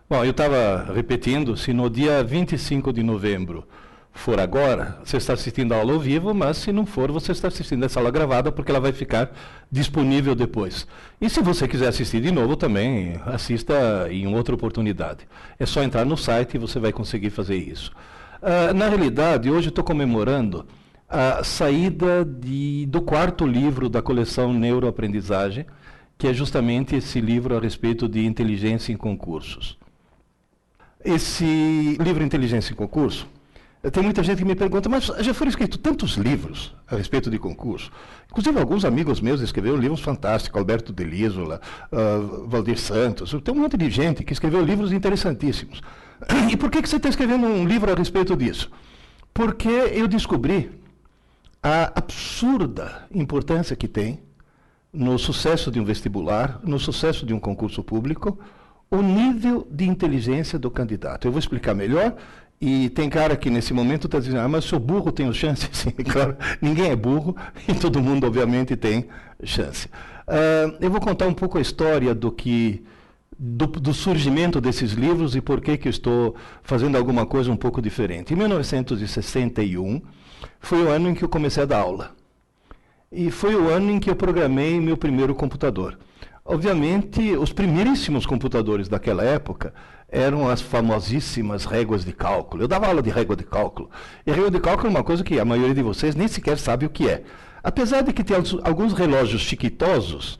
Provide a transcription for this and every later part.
Bom, eu estava repetindo, se no dia 25 de novembro for agora, você está assistindo a aula ao vivo, mas se não for, você está assistindo essa aula gravada, porque ela vai ficar disponível depois. E se você quiser assistir de novo também, assista em outra oportunidade. É só entrar no site e você vai conseguir fazer isso. Na realidade, hoje eu estou comemorando a saída do quarto livro da coleção Neuroaprendizagem, que é justamente esse livro a respeito de inteligência em concursos. Esse livro Inteligência em Concurso, tem muita gente que me pergunta, mas já foram escritos tantos livros a respeito de concurso? Inclusive, alguns amigos meus escreveram livros fantásticos, Alberto de Lísola, Valdir Santos, tem um monte de gente que escreveu livros interessantíssimos. E por que você está escrevendo um livro a respeito disso? Porque eu descobri a absurda importância que tem no sucesso de um vestibular, no sucesso de um concurso público, o nível de inteligência do candidato. Eu vou explicar melhor, e tem cara que nesse momento está dizendo, mas se eu burro tenho chance? Sim, claro, ninguém é burro e todo mundo obviamente tem chance. Eu vou contar um pouco a história do surgimento desses livros e por que eu estou fazendo alguma coisa um pouco diferente. Em 1961 foi o ano em que eu comecei a dar aula. E foi o ano em que eu programei meu primeiro computador. Obviamente, os primeiríssimos computadores daquela época eram as famosíssimas réguas de cálculo. Eu dava aula de régua de cálculo. E régua de cálculo é uma coisa que a maioria de vocês nem sequer sabe o que é. Apesar de que tem alguns relógios chiquitosos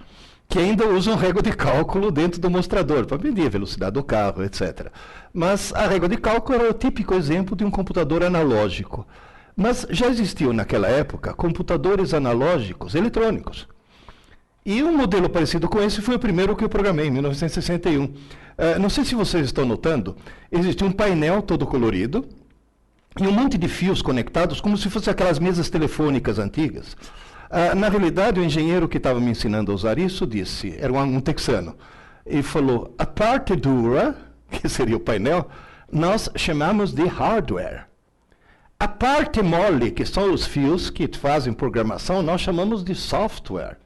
que ainda usam régua de cálculo dentro do mostrador, para medir a velocidade do carro, etc. Mas a régua de cálculo era o típico exemplo de um computador analógico. Mas já existiam naquela época computadores analógicos eletrônicos. E um modelo parecido com esse foi o primeiro que eu programei, em 1961. Não sei se vocês estão notando, existia um painel todo colorido e um monte de fios conectados, como se fossem aquelas mesas telefônicas antigas. Na realidade, o engenheiro que estava me ensinando a usar isso disse, era um texano, e falou, a parte dura, que seria o painel, nós chamamos de hardware. A parte mole, que são os fios que fazem programação, nós chamamos de software.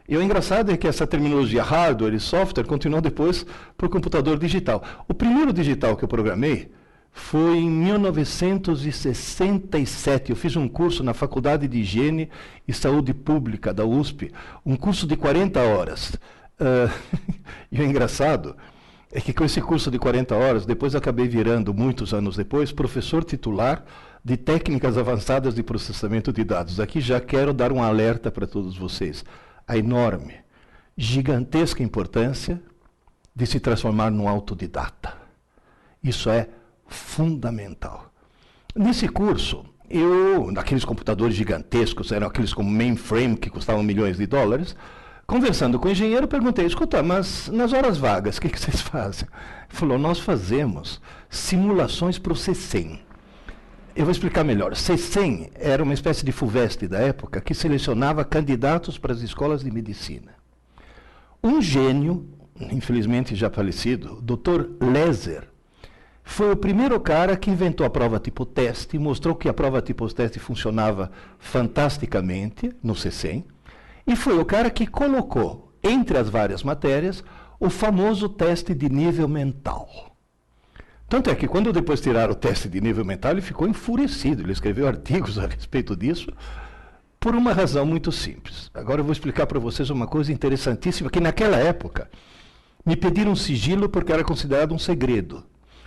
E o engraçado é que essa terminologia hardware e software continuou depois para o computador digital. O primeiro digital que eu programei foi em 1967. Eu fiz um curso na Faculdade de Higiene e Saúde Pública da USP, um curso de 40 horas. E o engraçado é que com esse curso de 40 horas, depois acabei virando, muitos anos depois, professor titular de técnicas avançadas de processamento de dados. Aqui já quero dar um alerta para todos vocês. A enorme, gigantesca importância de se transformar num autodidata. Isso é fundamental. Nesse curso, naqueles computadores gigantescos, eram aqueles como mainframe, que custavam milhões de dólares, conversando com o engenheiro, perguntei, escuta, mas nas horas vagas, o que vocês fazem? Ele falou, nós fazemos simulações para o C100. Eu vou explicar melhor. C100 era uma espécie de FUVEST da época que selecionava candidatos para as escolas de medicina. Um gênio, infelizmente já falecido, Dr. Leser, foi o primeiro cara que inventou a prova tipo-teste, mostrou que a prova tipo-teste funcionava fantasticamente no C100, e foi o cara que colocou, entre as várias matérias, o famoso teste de nível mental. Tanto é que quando depois tiraram o teste de nível mental, ele ficou enfurecido. Ele escreveu artigos a respeito disso, por uma razão muito simples. Agora eu vou explicar para vocês uma coisa interessantíssima, que naquela época me pediram sigilo porque era considerado um segredo.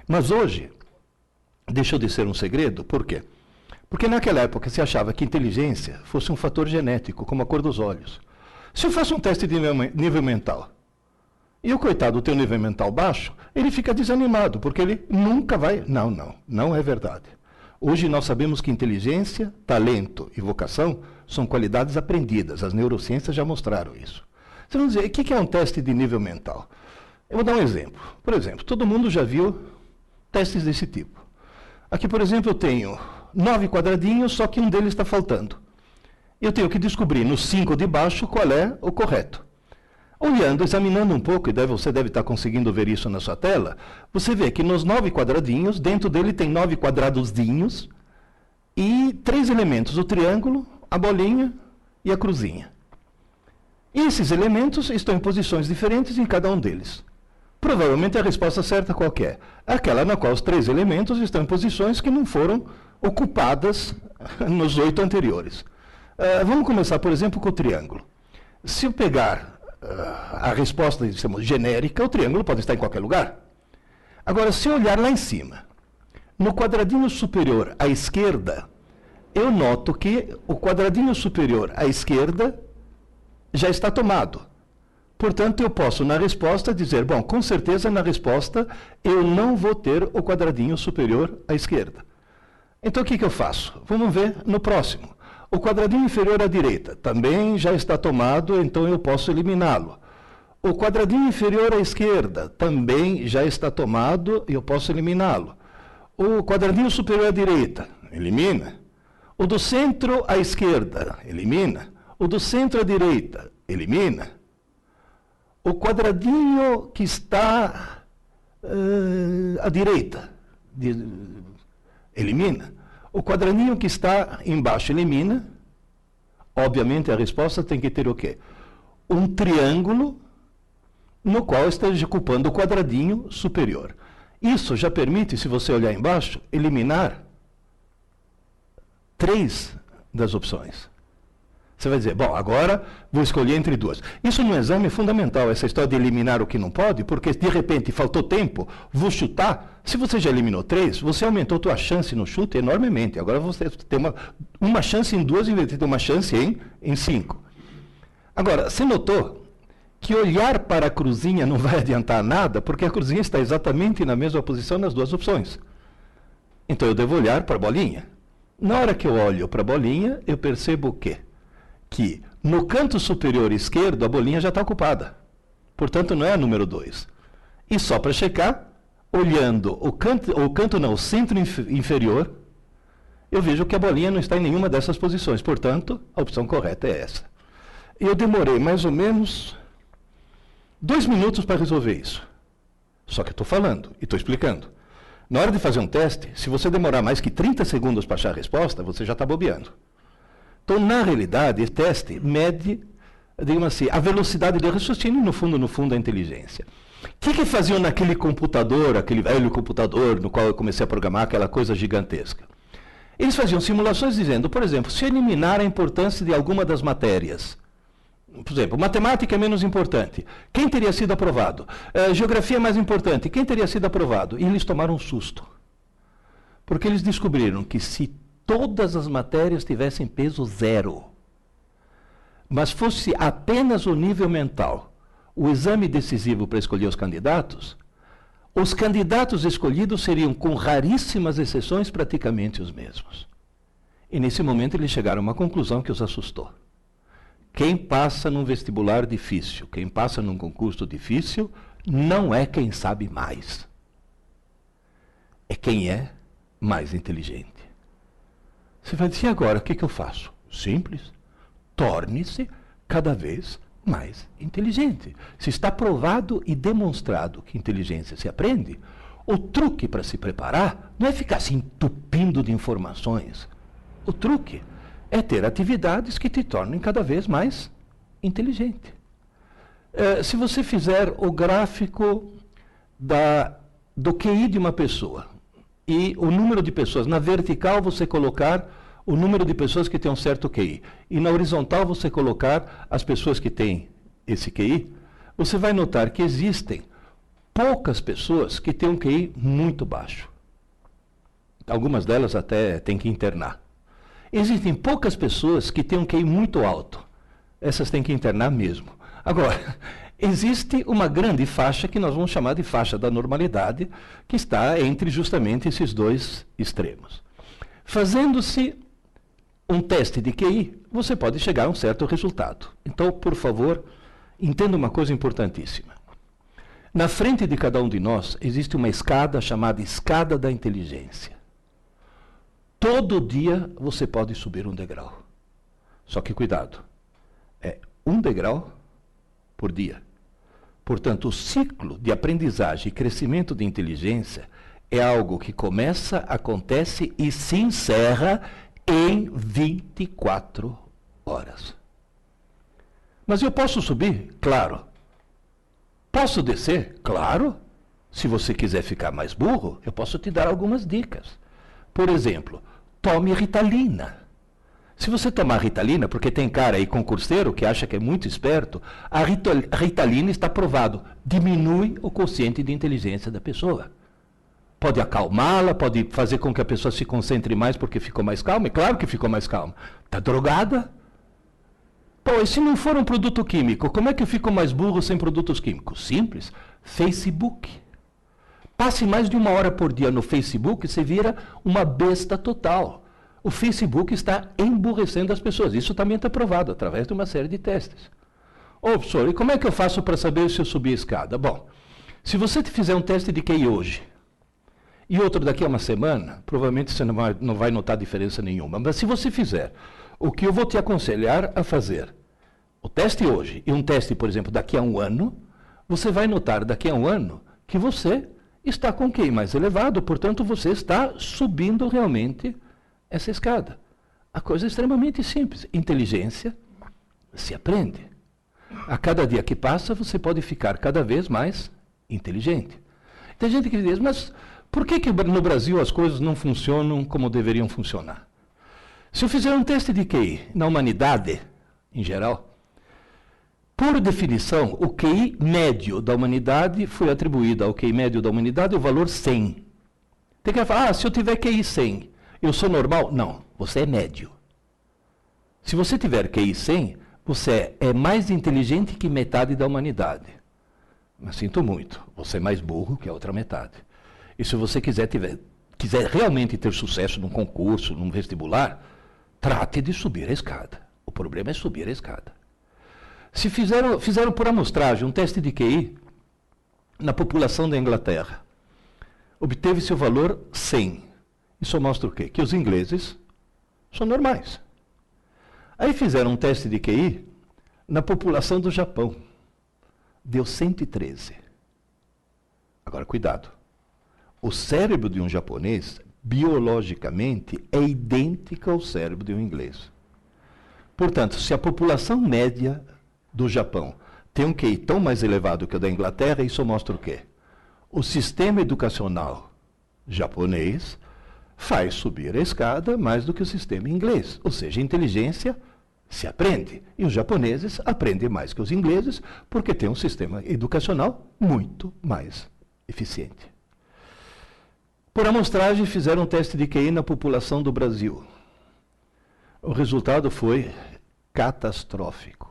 Mas hoje, deixou de ser um segredo, por quê? Porque naquela época se achava que inteligência fosse um fator genético, como a cor dos olhos. Se eu faço um teste de nível mental, e o coitado tem um nível mental baixo, ele fica desanimado, porque ele nunca vai... Não é verdade. Hoje nós sabemos que inteligência, talento e vocação são qualidades aprendidas. As neurociências já mostraram isso. Você vai dizer, o que é um teste de nível mental? Eu vou dar um exemplo. Por exemplo, todo mundo já viu testes desse tipo. Aqui, por exemplo, eu tenho 9 quadradinhos, só que um deles está faltando. Eu tenho que descobrir nos 5 de baixo qual é o correto. Olhando, examinando um pouco, e você deve estar conseguindo ver isso na sua tela, você vê que nos 9 quadradinhos, dentro dele tem 9 quadradozinhos e 3 elementos, o triângulo, a bolinha e a cruzinha. E esses elementos estão em posições diferentes em cada um deles. Provavelmente a resposta certa qual que é? Aquela na qual os 3 elementos estão em posições que não foram ocupadas nos 8 anteriores. Vamos começar, por exemplo, com o triângulo. Se eu pegar a resposta genérica, o triângulo pode estar em qualquer lugar. Agora, se eu olhar lá em cima, no quadradinho superior à esquerda, eu noto que o quadradinho superior à esquerda já está tomado. Portanto, eu posso, na resposta, dizer, bom, com certeza, na resposta, eu não vou ter o quadradinho superior à esquerda. Então, o que eu faço? Vamos ver no próximo. O quadradinho inferior à direita também já está tomado, então eu posso eliminá-lo. O quadradinho inferior à esquerda também já está tomado, e eu posso eliminá-lo. O quadradinho superior à direita, elimina. O do centro à esquerda, elimina. O do centro à direita, elimina. O quadradinho que está à direita, elimina. O quadradinho que está embaixo, elimina. Obviamente, a resposta tem que ter o quê? Um triângulo no qual esteja ocupando o quadradinho superior. Isso já permite, se você olhar embaixo, eliminar 3 das opções. Você vai dizer, bom, agora vou escolher entre 2. Isso no exame é fundamental, essa história de eliminar o que não pode, porque de repente faltou tempo, vou chutar. Se você já eliminou 3, você aumentou a sua chance no chute enormemente. Agora você tem uma chance em 2 em vez de ter uma chance em 5. Agora, você notou que olhar para a cruzinha não vai adiantar nada, porque a cruzinha está exatamente na mesma posição nas 2 opções. Então eu devo olhar para a bolinha. Na hora que eu olho para a bolinha, eu percebo o quê? Que no canto superior esquerdo a bolinha já está ocupada. Portanto, não é a número 2. E só para checar, olhando o centro inferior, eu vejo que a bolinha não está em nenhuma dessas posições. Portanto, a opção correta é essa. Eu demorei mais ou menos 2 minutos para resolver isso. Só que eu estou falando e estou explicando. Na hora de fazer um teste, se você demorar mais que 30 segundos para achar a resposta, você já está bobeando. Então, na realidade, esse teste mede, digamos assim, a velocidade de raciocínio e, no fundo, a inteligência. O que faziam naquele computador, aquele velho computador no qual eu comecei a programar aquela coisa gigantesca? Eles faziam simulações dizendo, por exemplo, se eliminar a importância de alguma das matérias, por exemplo, matemática é menos importante, quem teria sido aprovado? Geografia é mais importante, quem teria sido aprovado? E eles tomaram um susto. Porque eles descobriram que se todas as matérias tivessem peso 0, mas fosse apenas o nível mental, o exame decisivo para escolher os candidatos escolhidos seriam, com raríssimas exceções, praticamente os mesmos. E nesse momento eles chegaram a uma conclusão que os assustou. Quem passa num vestibular difícil, quem passa num concurso difícil, não é quem sabe mais. É quem é mais inteligente. Você vai dizer, agora, o que eu faço? Simples. Torne-se cada vez mais inteligente. Se está provado e demonstrado que inteligência se aprende, o truque para se preparar não é ficar se entupindo de informações. O truque é ter atividades que te tornem cada vez mais inteligente. Se você fizer o gráfico do QI de uma pessoa e o número de pessoas, na vertical você colocar o número de pessoas que têm um certo QI e na horizontal você colocar as pessoas que têm esse QI, você vai notar que existem poucas pessoas que têm um QI muito baixo. Algumas delas até têm que internar. Existem poucas pessoas que têm um QI muito alto. Essas têm que internar mesmo. Agora, existe uma grande faixa que nós vamos chamar de faixa da normalidade, que está entre justamente esses 2 extremos. Fazendo-se um teste de QI, você pode chegar a um certo resultado. Então, por favor, entenda uma coisa importantíssima. Na frente de cada um de nós existe uma escada chamada escada da inteligência. Todo dia você pode subir um degrau. Só que cuidado, é 1 degrau por dia. Portanto, o ciclo de aprendizagem e crescimento de inteligência é algo que começa, acontece e se encerra em 24 horas. Mas eu posso subir? Claro. Posso descer? Claro. Se você quiser ficar mais burro, eu posso te dar algumas dicas. Por exemplo, tome Ritalina. Se você tomar Ritalina, porque tem cara aí concurseiro que acha que é muito esperto, a Ritalina está provado, diminui o quociente de inteligência da pessoa. Pode acalmá-la, pode fazer com que a pessoa se concentre mais porque ficou mais calma, é claro que ficou mais calma. Está drogada? Pô, e se não for um produto químico, como é que eu fico mais burro sem produtos químicos? Simples, Facebook. Passe mais de 1 hora por dia no Facebook, você vira uma besta total. O Facebook está emburrecendo as pessoas. Isso também está provado através de uma série de testes. Ô, professor, e como é que eu faço para saber se eu subi a escada? Bom, se você fizer um teste de QI hoje e outro daqui a uma semana, provavelmente você não vai notar diferença nenhuma. Mas se você fizer o que eu vou te aconselhar a fazer, o teste hoje e um teste, por exemplo, daqui a 1 ano, você vai notar daqui a 1 ano que você está com QI mais elevado, portanto, você está subindo realmente essa escada. A coisa é extremamente simples. Inteligência se aprende. A cada dia que passa, você pode ficar cada vez mais inteligente. Tem gente que diz, mas por que no Brasil as coisas não funcionam como deveriam funcionar? Se eu fizer um teste de QI na humanidade, em geral, por definição, o QI médio da humanidade foi atribuído ao QI médio da humanidade o valor 100. Tem que falar, se eu tiver QI 100, eu sou normal? Não, você é médio. Se você tiver QI 100, você é mais inteligente que metade da humanidade. Mas sinto muito, você é mais burro que a outra metade. E se você quiser realmente ter sucesso num concurso, num vestibular, trate de subir a escada. O problema é subir a escada. Se fizeram por amostragem um teste de QI na população da Inglaterra, obteve-se o valor 100. Isso mostra o quê? Que os ingleses são normais. Aí fizeram um teste de QI na população do Japão. Deu 113. Agora, cuidado. O cérebro de um japonês, biologicamente, é idêntico ao cérebro de um inglês. Portanto, se a população média do Japão tem um QI tão mais elevado que o da Inglaterra, isso mostra o quê? O sistema educacional japonês faz subir a escada mais do que o sistema inglês. Ou seja, inteligência se aprende. E os japoneses aprendem mais que os ingleses porque têm um sistema educacional muito mais eficiente. Por amostragem, fizeram um teste de QI na população do Brasil. O resultado foi catastrófico.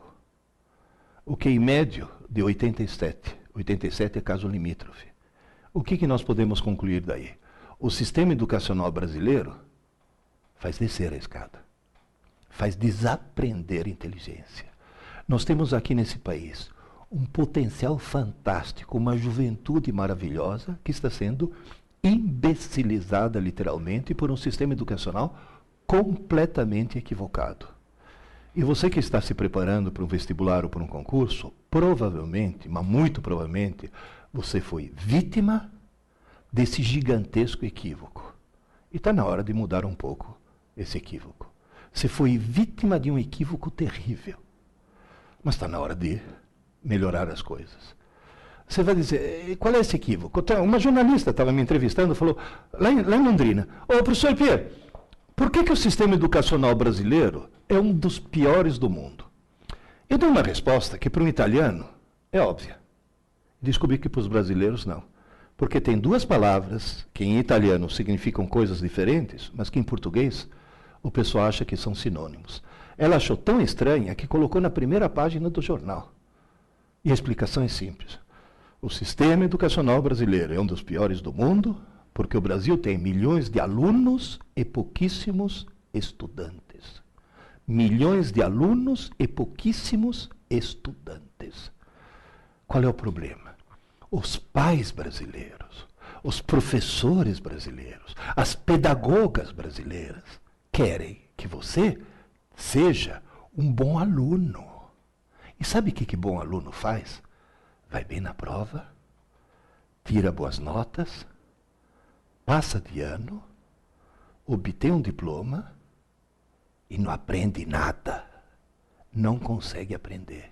O QI médio de 87. 87 é caso limítrofe. O que nós podemos concluir daí? O sistema educacional brasileiro faz descer a escada. Faz desaprender inteligência. Nós temos aqui nesse país um potencial fantástico, uma juventude maravilhosa que está sendo imbecilizada literalmente por um sistema educacional completamente equivocado. E você que está se preparando para um vestibular ou para um concurso, provavelmente, mas muito provavelmente, você foi vítima desse gigantesco equívoco. E está na hora de mudar um pouco esse equívoco. Você foi vítima de um equívoco terrível. Mas está na hora de melhorar as coisas. Você vai dizer, qual é esse equívoco? Uma jornalista estava me entrevistando, falou, lá em Londrina, ô professor Pierre, por que o sistema educacional brasileiro é um dos piores do mundo? Eu dei uma resposta que para um italiano é óbvia. Descobri que para os brasileiros não. Porque tem duas palavras que em italiano significam coisas diferentes, mas que em português o pessoal acha que são sinônimos. Ela achou tão estranha que colocou na primeira página do jornal. E a explicação é simples. O sistema educacional brasileiro é um dos piores do mundo, porque o Brasil tem milhões de alunos e pouquíssimos estudantes. Milhões de alunos e pouquíssimos estudantes. Qual é o problema? Os pais brasileiros, os professores brasileiros, as pedagogas brasileiras querem que você seja um bom aluno. E sabe o que bom aluno faz? Vai bem na prova, tira boas notas, passa de ano, obtém um diploma e não aprende nada. Não consegue aprender.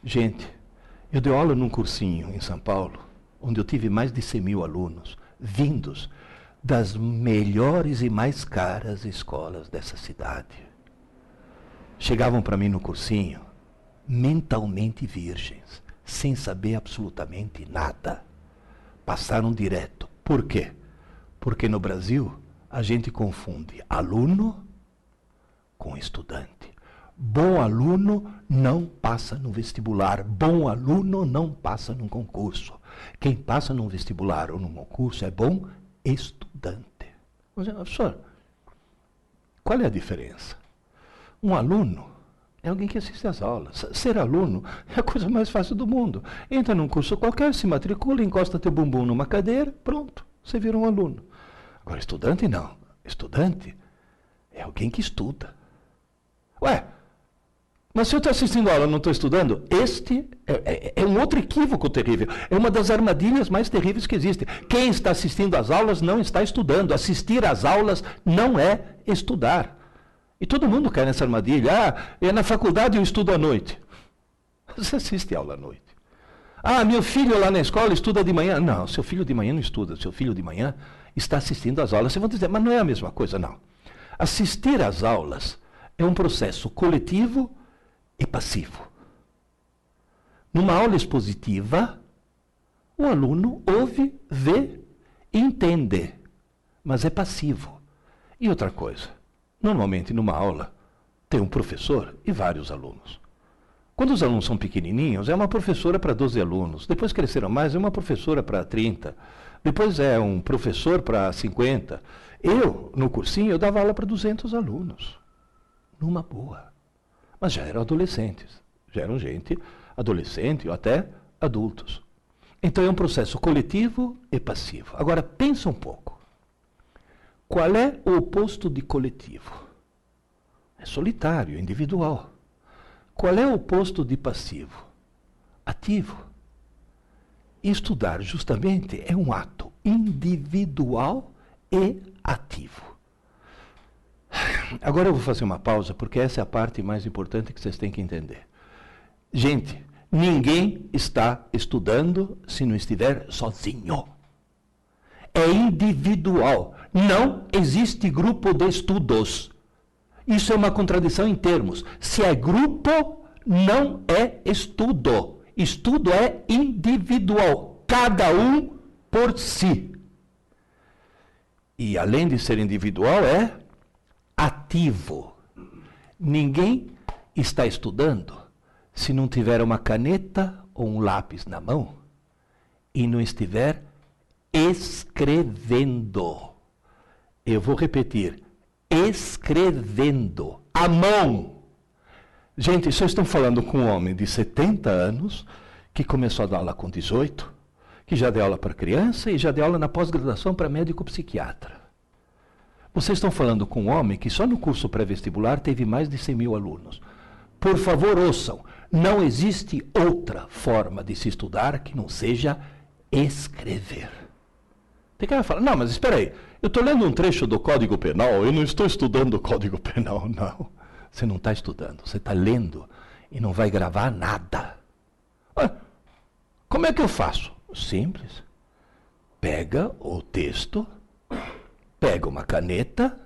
Gente, Eu dei aula num cursinho em São Paulo, onde eu tive mais de 100.000 alunos, vindos das melhores e mais caras escolas dessa cidade. Chegavam para mim no cursinho, mentalmente virgens, sem saber absolutamente nada. Passaram direto. Por quê? Porque no Brasil a gente confunde aluno com estudante. Bom aluno não passa no vestibular. Bom aluno não passa num concurso. Quem passa num vestibular ou num concurso é bom estudante. Mas, professor, qual é a diferença? Um aluno é alguém que assiste às aulas. Ser aluno é a coisa mais fácil do mundo. Entra num curso qualquer, se matricula, encosta teu bumbum numa cadeira, pronto, você vira um aluno. Agora, estudante não. Estudante é alguém que estuda. Ué, mas se eu estou assistindo a aula e não estou estudando, este é um outro equívoco terrível. É uma das armadilhas mais terríveis que existe. Quem está assistindo às aulas não está estudando. Assistir às aulas não é estudar. E todo mundo cai nessa armadilha. Ah, na faculdade eu estudo à noite. Você assiste aula à noite. Ah, meu filho lá na escola estuda de manhã. Não, seu filho de manhã não estuda. Seu filho de manhã está assistindo às aulas. Vocês vão dizer, mas não é a mesma coisa, não. Assistir às aulas é um processo coletivo e passivo. Numa aula expositiva, o aluno ouve, vê e entende, mas é passivo. E outra coisa, normalmente numa aula tem um professor e vários alunos. Quando os alunos são pequenininhos, é uma professora para 12 alunos. Depois cresceram mais, é uma professora para 30. Depois é um professor para 50. Eu, no cursinho, eu dava aula para 200 alunos. Numa boa. Mas já eram adolescentes. Já eram gente adolescente ou até adultos. Então é um processo coletivo e passivo. Agora, pensa um pouco. Qual é o oposto de coletivo? É solitário, individual. Qual é o oposto de passivo? Ativo. Estudar, justamente, é um ato individual e ativo. Agora eu vou fazer uma pausa, porque essa é a parte mais importante que vocês têm que entender. Gente, ninguém está estudando se não estiver sozinho. É individual. Não existe grupo de estudos. Isso é uma contradição em termos. Se é grupo, não é estudo. Estudo é individual. Cada um por si. E além de ser individual, é ativo. Ninguém está estudando se não tiver uma caneta ou um lápis na mão e não estiver escrevendo. Eu vou repetir. Escrevendo. À mão. Gente, vocês estão falando com um homem de 70 anos que começou a dar aula com 18, que já deu aula para criança e já deu aula na pós-graduação para médico psiquiatra. Vocês estão falando com um homem que só no curso pré-vestibular teve mais de 100.000 alunos. Por favor, ouçam. Não existe outra forma de se estudar que não seja escrever. Tem cara que fala, não, mas espera aí, eu estou lendo um trecho do Código Penal, eu não estou estudando o Código Penal, não. Você não está estudando, você está lendo e não vai gravar nada. Ué, como é que eu faço? Simples. Pega o texto, pega uma caneta,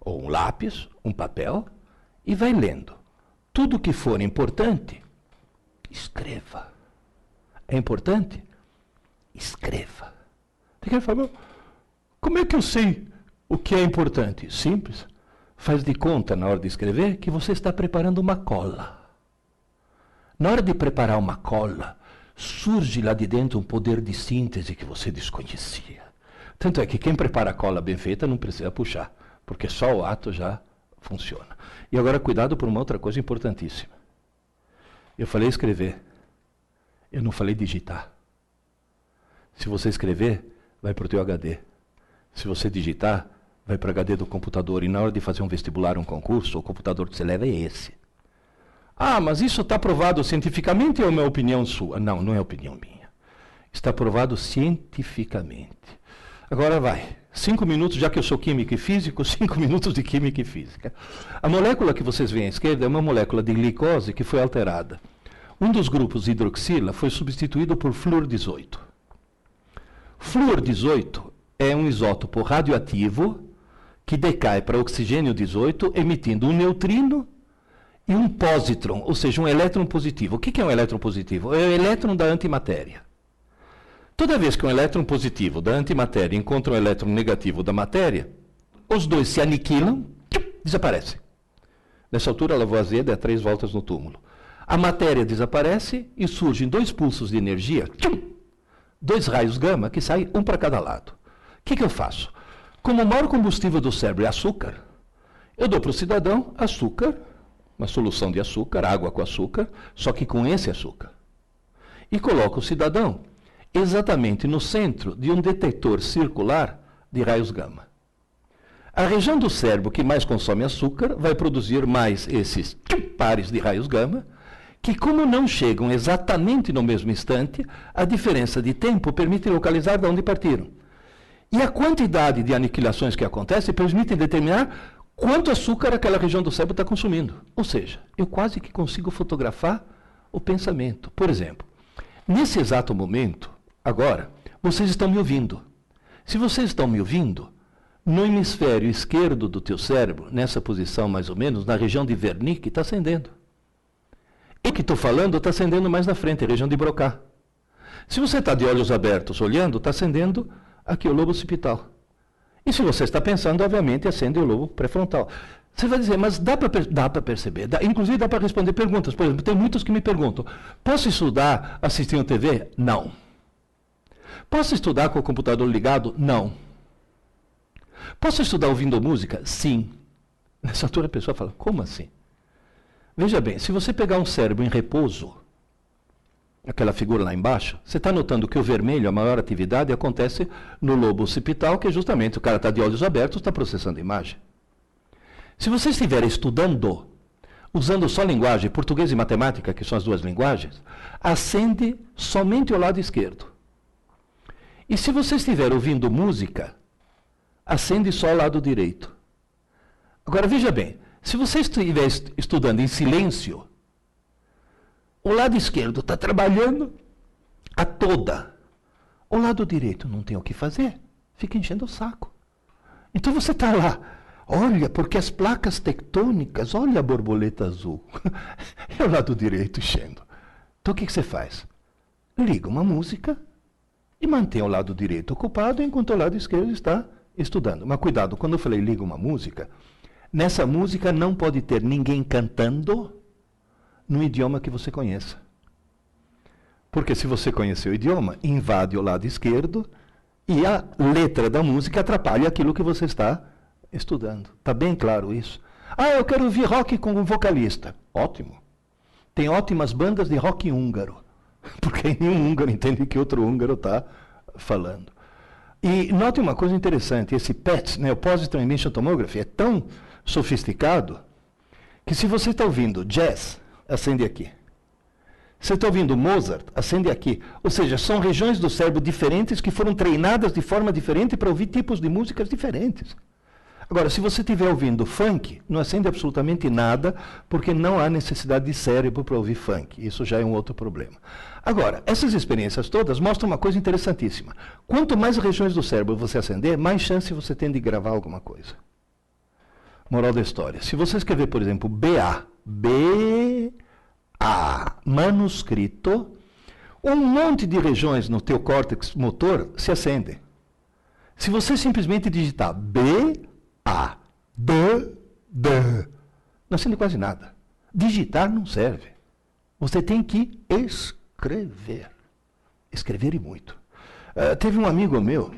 ou um lápis, um papel, e vai lendo. Tudo que for importante, escreva. É importante? Escreva. Tem que falar, como é que eu sei o que é importante? Simples. Faz de conta, na hora de escrever, que você está preparando uma cola. Na hora de preparar uma cola, surge lá de dentro um poder de síntese que você desconhecia. Tanto é que quem prepara a cola bem feita não precisa puxar, porque só o ato já funciona. E agora, cuidado por uma outra coisa importantíssima. Eu falei escrever, eu não falei digitar. Se você escrever, vai para o teu HD. Se você digitar, vai para o HD do computador. E na hora de fazer um vestibular, um concurso, o computador que você leva é esse. Ah, mas isso está provado cientificamente ou é uma opinião sua? Não, não é opinião minha. Está provado cientificamente. Agora vai. 5 minutos, já que eu sou químico e físico, 5 minutos de química e física. A molécula que vocês veem à esquerda é uma molécula de glicose que foi alterada. Um dos grupos hidroxila foi substituído por flúor 18. Flúor 18 é um isótopo radioativo que decai para oxigênio 18, emitindo um neutrino e um pósitron, ou seja, um elétron positivo. O que é um elétron positivo? É o elétron da antimatéria. Toda vez que um elétron positivo da antimatéria encontra um elétron negativo da matéria, os dois se aniquilam, desaparecem. Nessa altura, Lavoisier dá 3 voltas no túmulo. A matéria desaparece e surgem 2 pulsos de energia, 2 raios gama que saem um para cada lado. O que eu faço? Como o maior combustível do cérebro é açúcar, eu dou para o cidadão açúcar, uma solução de açúcar, água com açúcar, só que com esse açúcar. E coloco o cidadão exatamente no centro de um detector circular de raios gama. A região do cérebro que mais consome açúcar vai produzir mais esses pares de raios gama, que como não chegam exatamente no mesmo instante, a diferença de tempo permite localizar de onde partiram. E a quantidade de aniquilações que acontecem permite determinar quanto açúcar aquela região do cérebro está consumindo. Ou seja, eu quase que consigo fotografar o pensamento. Por exemplo, nesse exato momento, agora, vocês estão me ouvindo. Se vocês estão me ouvindo, no hemisfério esquerdo do teu cérebro, nessa posição mais ou menos, na região de Wernicke, está acendendo. E o que estou falando está acendendo mais na frente, a região de Broca. Se você está de olhos abertos olhando, está acendendo aqui o lobo occipital. E se você está pensando, obviamente, acende o lobo pré-frontal. Você vai dizer, mas dá para perceber, inclusive dá para responder perguntas. Por exemplo, tem muitos que me perguntam, posso estudar assistindo TV? Não. Posso estudar com o computador ligado? Não. Posso estudar ouvindo música? Sim. Nessa altura a pessoa fala, como assim? Veja bem, se você pegar um cérebro em repouso, aquela figura lá embaixo, você está notando que o vermelho, a maior atividade, acontece no lobo occipital, que é justamente o cara está de olhos abertos, está processando a imagem. Se você estiver estudando, usando só linguagem, português e matemática, que são as 2 linguagens, acende somente o lado esquerdo. E se você estiver ouvindo música, acende só o lado direito. Agora, veja bem, se você estiver estudando em silêncio, o lado esquerdo está trabalhando a toda. O lado direito não tem o que fazer, fica enchendo o saco. Então você está lá, olha, porque as placas tectônicas, olha a borboleta azul. É o lado direito enchendo. Então o que você faz? Liga uma música e mantém o lado direito ocupado enquanto o lado esquerdo está estudando. Mas cuidado, quando eu falei liga uma música, nessa música não pode ter ninguém cantando no idioma que você conheça. Porque se você conhecer o idioma, invade o lado esquerdo e a letra da música atrapalha aquilo que você está estudando. Está bem claro isso? Ah, eu quero ouvir rock com um vocalista. Ótimo. Tem ótimas bandas de rock húngaro. Porque nenhum húngaro entende o que outro húngaro está falando. E note uma coisa interessante, esse PET, né, o Positron Emission Tomography, é tão sofisticado que se você está ouvindo jazz, acende aqui. Se você está ouvindo Mozart, acende aqui. Ou seja, são regiões do cérebro diferentes que foram treinadas de forma diferente para ouvir tipos de músicas diferentes. Agora, se você estiver ouvindo funk, não acende absolutamente nada, porque não há necessidade de cérebro para ouvir funk. Isso já é um outro problema. Agora, essas experiências todas mostram uma coisa interessantíssima. Quanto mais regiões do cérebro você acender, mais chance você tem de gravar alguma coisa. Moral da história. Se você escrever, por exemplo, BA, manuscrito, um monte de regiões no teu córtex motor se acendem. Se você simplesmente digitar não acende quase nada. Digitar não serve. Você tem que escrever. Escrever e muito. Teve um amigo meu,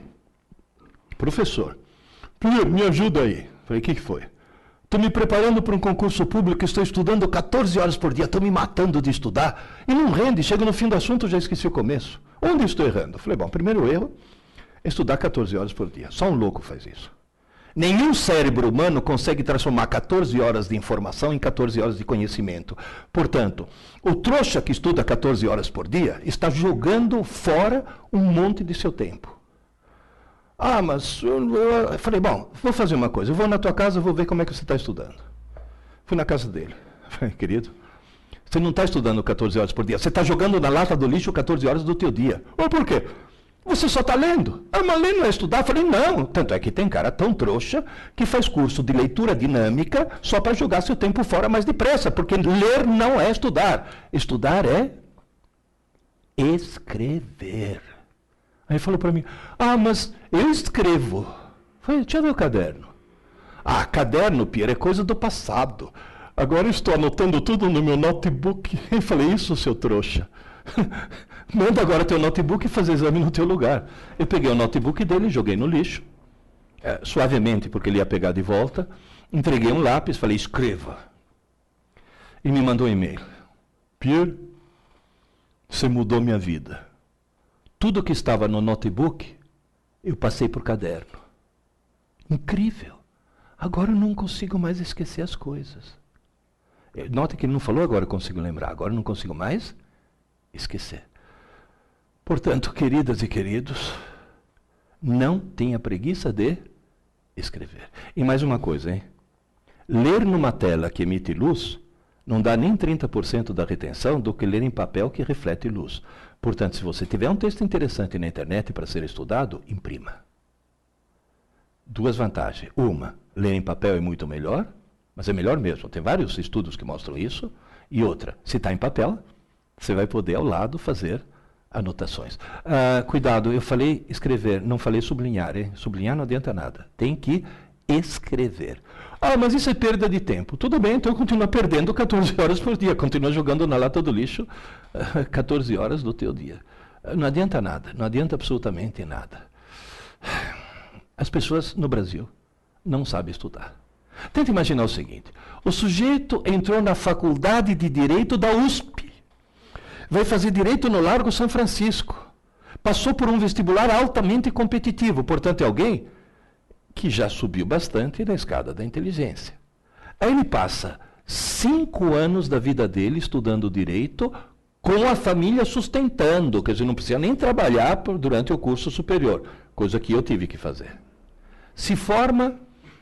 professor. Me ajuda aí. Falei, o que foi? Estou me preparando para um concurso público, estou estudando 14 horas por dia, estou me matando de estudar, e não rende, chega no fim do assunto, já esqueci o começo. Onde estou errando? Falei, bom, primeiro erro é estudar 14 horas por dia. Só um louco faz isso. Nenhum cérebro humano consegue transformar 14 horas de informação em 14 horas de conhecimento. Portanto, o trouxa que estuda 14 horas por dia está jogando fora um monte de seu tempo. Ah, mas eu falei, bom, vou fazer uma coisa, eu vou na tua casa, vou ver como é que você está estudando. Fui na casa dele. Falei, querido, Você não está estudando 14 horas por dia. Você está jogando na lata do lixo 14 horas do teu dia. Ou por quê? Você só está lendo. Ah, mas ler não é estudar? Eu falei, não. Tanto é que tem cara tão trouxa que faz curso de leitura dinâmica só para jogar seu tempo fora mais depressa. Porque ler não é estudar. Estudar é escrever. Aí ele falou para mim, mas eu escrevo. Eu falei, deixa eu ver o caderno. Caderno, Pierre, é coisa do passado. Agora eu estou anotando tudo no meu notebook. Eu falei, isso, seu trouxa. Manda agora teu notebook e fazer exame no teu lugar. Eu peguei o notebook dele, joguei no lixo, suavemente, porque ele ia pegar de volta. Entreguei um lápis, falei, escreva. E me mandou um e-mail. Pierre, você mudou minha vida. Tudo que estava no notebook, eu passei por caderno. Incrível. Agora eu não consigo mais esquecer as coisas. Nota que ele não falou agora eu consigo lembrar. Agora eu não consigo mais esquecer. Portanto, queridas e queridos, não tenha preguiça de escrever. E mais uma coisa, hein? Ler numa tela que emite luz não dá nem 30% da retenção do que ler em papel que reflete luz. Portanto, se você tiver um texto interessante na internet para ser estudado, imprima. Duas vantagens. Uma, ler em papel é muito melhor, mas é melhor mesmo. Tem vários estudos que mostram isso. E outra, se está em papel, você vai poder ao lado fazer anotações. Cuidado, eu falei escrever, não falei sublinhar. Hein? Sublinhar não adianta nada. Tem que escrever. Mas isso é perda de tempo. Tudo bem, então continua perdendo 14 horas por dia. Continua jogando na lata do lixo 14 horas do teu dia. Não adianta nada. Não adianta absolutamente nada. As pessoas no Brasil não sabem estudar. Tenta imaginar o seguinte. O sujeito entrou na faculdade de Direito da USP. Vai fazer Direito no Largo São Francisco. Passou por um vestibular altamente competitivo. Portanto, é alguém que já subiu bastante na escada da inteligência. Aí ele passa 5 anos da vida dele estudando Direito, com a família sustentando. Quer dizer, não precisa nem trabalhar durante o curso superior. Coisa que eu tive que fazer. Se forma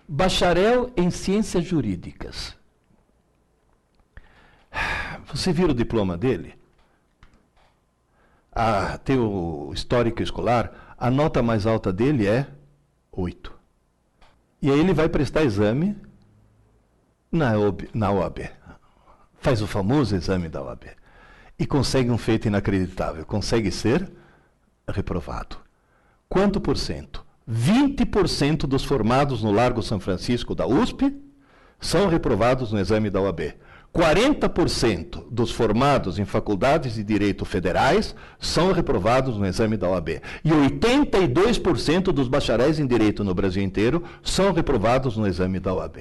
bacharel em Ciências Jurídicas. Você vira o diploma dele? Tem o histórico escolar, a nota mais alta dele é 8. E aí ele vai prestar exame na OAB. Faz o famoso exame da OAB. E consegue um feito inacreditável. Consegue ser reprovado. Quanto por cento? 20% dos formados no Largo São Francisco da USP são reprovados no exame da OAB. 40% dos formados em faculdades de direito federais são reprovados no exame da OAB. E 82% dos bacharéis em direito no Brasil inteiro são reprovados no exame da OAB.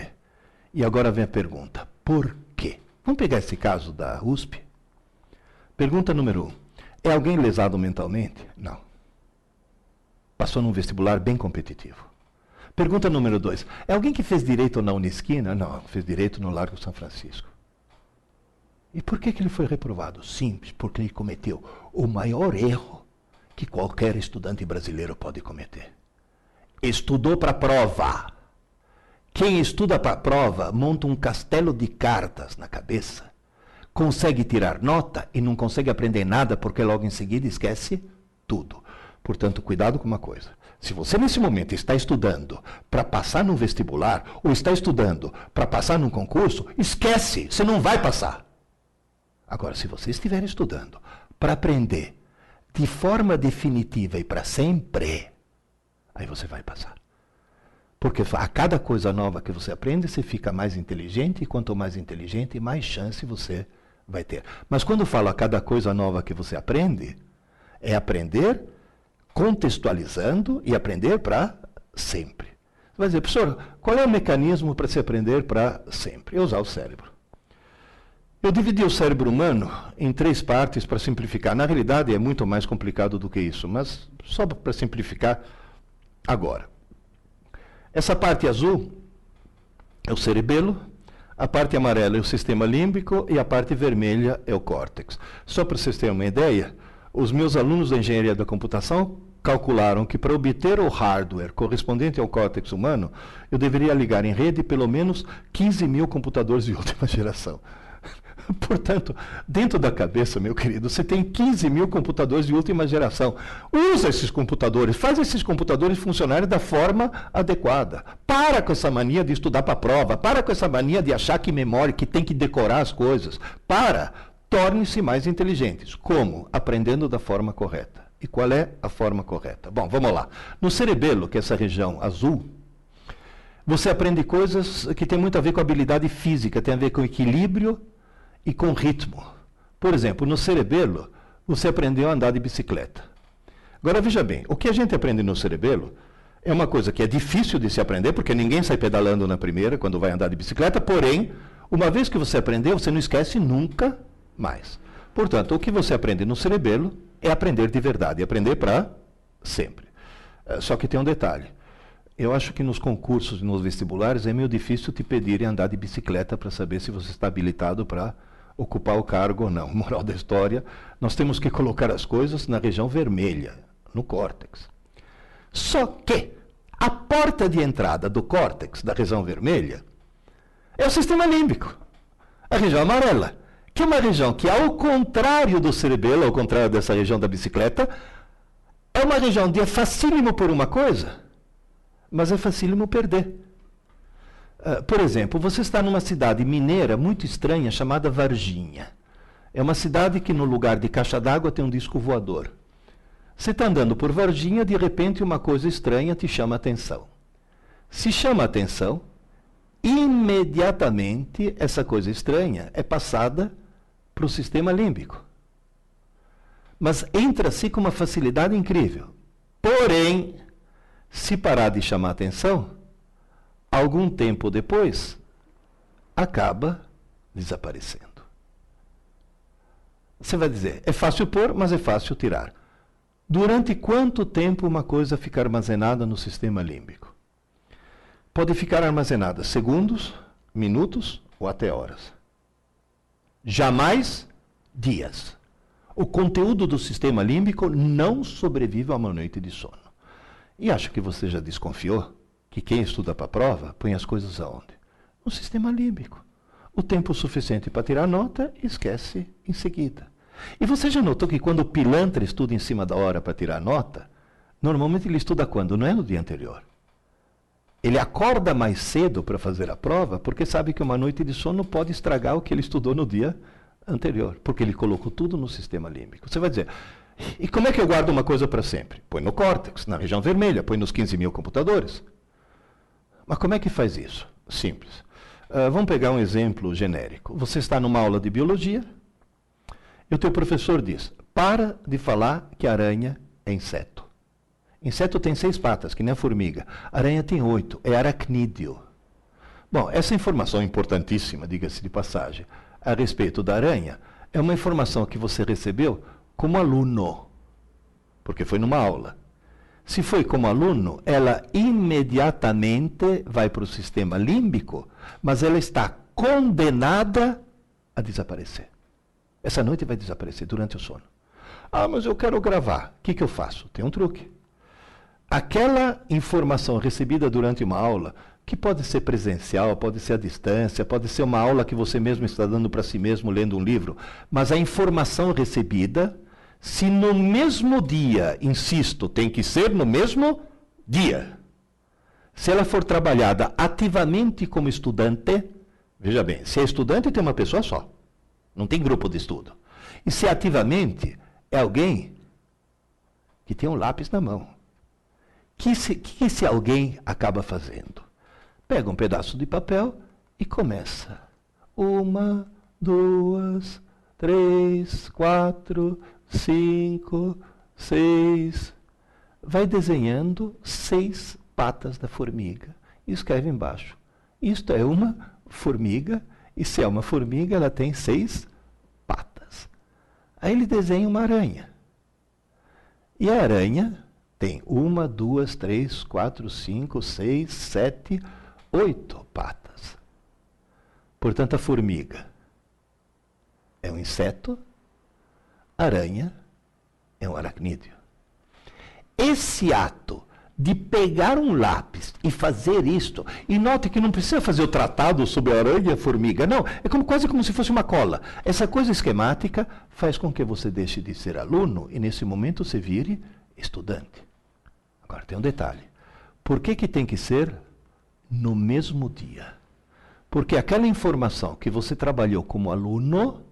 E agora vem a pergunta, por quê? Vamos pegar esse caso da USP? Pergunta número 1. É alguém lesado mentalmente? Não. Passou num vestibular bem competitivo. Pergunta número 2. É alguém que fez direito na Unisquina? Não, fez direito no Largo São Francisco. E por que ele foi reprovado? Simples, porque ele cometeu o maior erro que qualquer estudante brasileiro pode cometer. Estudou para a prova. Quem estuda para a prova monta um castelo de cartas na cabeça, consegue tirar nota e não consegue aprender nada porque logo em seguida esquece tudo. Portanto, cuidado com uma coisa. Se você nesse momento está estudando para passar num vestibular ou está estudando para passar num concurso, esquece, você não vai passar. Agora, se você estiver estudando para aprender de forma definitiva e para sempre, aí você vai passar. Porque a cada coisa nova que você aprende, você fica mais inteligente, e quanto mais inteligente, mais chance você vai ter. Mas quando eu falo a cada coisa nova que você aprende, é aprender contextualizando e aprender para sempre. Você vai dizer, professor, qual é o mecanismo para se aprender para sempre? É usar o cérebro. Eu dividi o cérebro humano em 3 partes para simplificar. Na realidade é muito mais complicado do que isso, mas só para simplificar agora. Essa parte azul é o cerebelo, a parte amarela é o sistema límbico e a parte vermelha é o córtex. Só para vocês terem uma ideia, os meus alunos da engenharia da computação calcularam que para obter o hardware correspondente ao córtex humano, eu deveria ligar em rede pelo menos 15 mil computadores de última geração. Portanto, dentro da cabeça, meu querido, você tem 15 mil computadores de última geração. Usa esses computadores, faz esses computadores funcionarem da forma adequada. Para com essa mania de estudar para a prova, para com essa mania de achar que memória, que tem que decorar as coisas. Torne-se mais inteligentes. Como? Aprendendo da forma correta. E qual é a forma correta? Bom, vamos lá. No cerebelo, que é essa região azul, você aprende coisas que têm muito a ver com habilidade física, tem a ver com equilíbrio e com ritmo. Por exemplo, no cerebelo, você aprendeu a andar de bicicleta. Agora, veja bem, o que a gente aprende no cerebelo é uma coisa que é difícil de se aprender, porque ninguém sai pedalando na primeira, quando vai andar de bicicleta, porém, uma vez que você aprendeu, você não esquece nunca mais. Portanto, o que você aprende no cerebelo é aprender de verdade, aprender para sempre. Só que tem um detalhe. Eu acho que nos concursos e nos vestibulares é meio difícil te pedirem andar de bicicleta para saber se você está habilitado para ocupar o cargo ou não. Moral da história, nós temos que colocar as coisas na região vermelha, no córtex. Só que a porta de entrada do córtex, da região vermelha, é o sistema límbico, a região amarela, que é uma região que, ao contrário do cerebelo, ao contrário dessa região da bicicleta, é uma região onde é facílimo por uma coisa, mas é facílimo perder. Por exemplo, você está numa cidade mineira muito estranha chamada Varginha. É uma cidade que no lugar de caixa d'água tem um disco voador. Você está andando por Varginha, de repente uma coisa estranha te chama a atenção. Se chama a atenção, imediatamente essa coisa estranha é passada para o sistema límbico. Mas entra-se com uma facilidade incrível. Porém, se parar de chamar atenção, algum tempo depois, acaba desaparecendo. Você vai dizer, é fácil pôr, mas é fácil tirar. Durante quanto tempo uma coisa fica armazenada no sistema límbico? Pode ficar armazenada segundos, minutos ou até horas. Jamais dias. O conteúdo do sistema límbico não sobrevive a uma noite de sono. E acho que você já desconfiou que quem estuda para a prova põe as coisas aonde? No sistema límbico. O tempo suficiente para tirar nota e esquece em seguida. E você já notou que quando o pilantra estuda em cima da hora para tirar nota, normalmente ele estuda quando? Não é no dia anterior. Ele acorda mais cedo para fazer a prova porque sabe que uma noite de sono pode estragar o que ele estudou no dia anterior, porque ele colocou tudo no sistema límbico. Você vai dizer, e como é que eu guardo uma coisa para sempre? Põe no córtex, na região vermelha, põe nos 15 mil computadores. Mas como é que faz isso? Simples. Vamos pegar um exemplo genérico. Você está numa aula de biologia e o teu professor diz, para de falar que aranha é inseto. Inseto tem 6 patas, que nem a formiga. Aranha tem 8, é aracnídeo. Bom, essa informação importantíssima, diga-se de passagem, a respeito da aranha, é uma informação que você recebeu como aluno, porque foi numa aula. Se foi como aluno, ela imediatamente vai para o sistema límbico, mas ela está condenada a desaparecer. Essa noite vai desaparecer durante o sono. Ah, mas eu quero gravar. O que eu faço? Tem um truque. Aquela informação recebida durante uma aula, que pode ser presencial, pode ser à distância, pode ser uma aula que você mesmo está dando para si mesmo, lendo um livro, mas a informação recebida, se no mesmo dia, insisto, tem que ser no mesmo dia. Se ela for trabalhada ativamente como estudante, veja bem, se é estudante tem uma pessoa só, não tem grupo de estudo. E se ativamente é alguém que tem um lápis na mão. Que esse alguém acaba fazendo? Pega um pedaço de papel e começa. 1, 2, 3, 4, 5, 6. Vai desenhando 6 patas da formiga e escreve embaixo. Isto é uma formiga, e se é uma formiga, ela tem 6 patas. Aí ele desenha uma aranha. E a aranha tem 1, 2, 3, 4, 5, 6, 7, 8 patas. Portanto, a formiga é um inseto, a aranha é um aracnídeo. Esse ato de pegar um lápis, e fazer isto. E note que não precisa fazer o tratado sobre a aranha e a formiga, não. É quase como se fosse uma cola. Essa coisa esquemática faz com que você deixe de ser aluno e nesse momento você vire estudante. Agora tem um detalhe. Por que tem que ser no mesmo dia? Porque aquela informação que você trabalhou como aluno,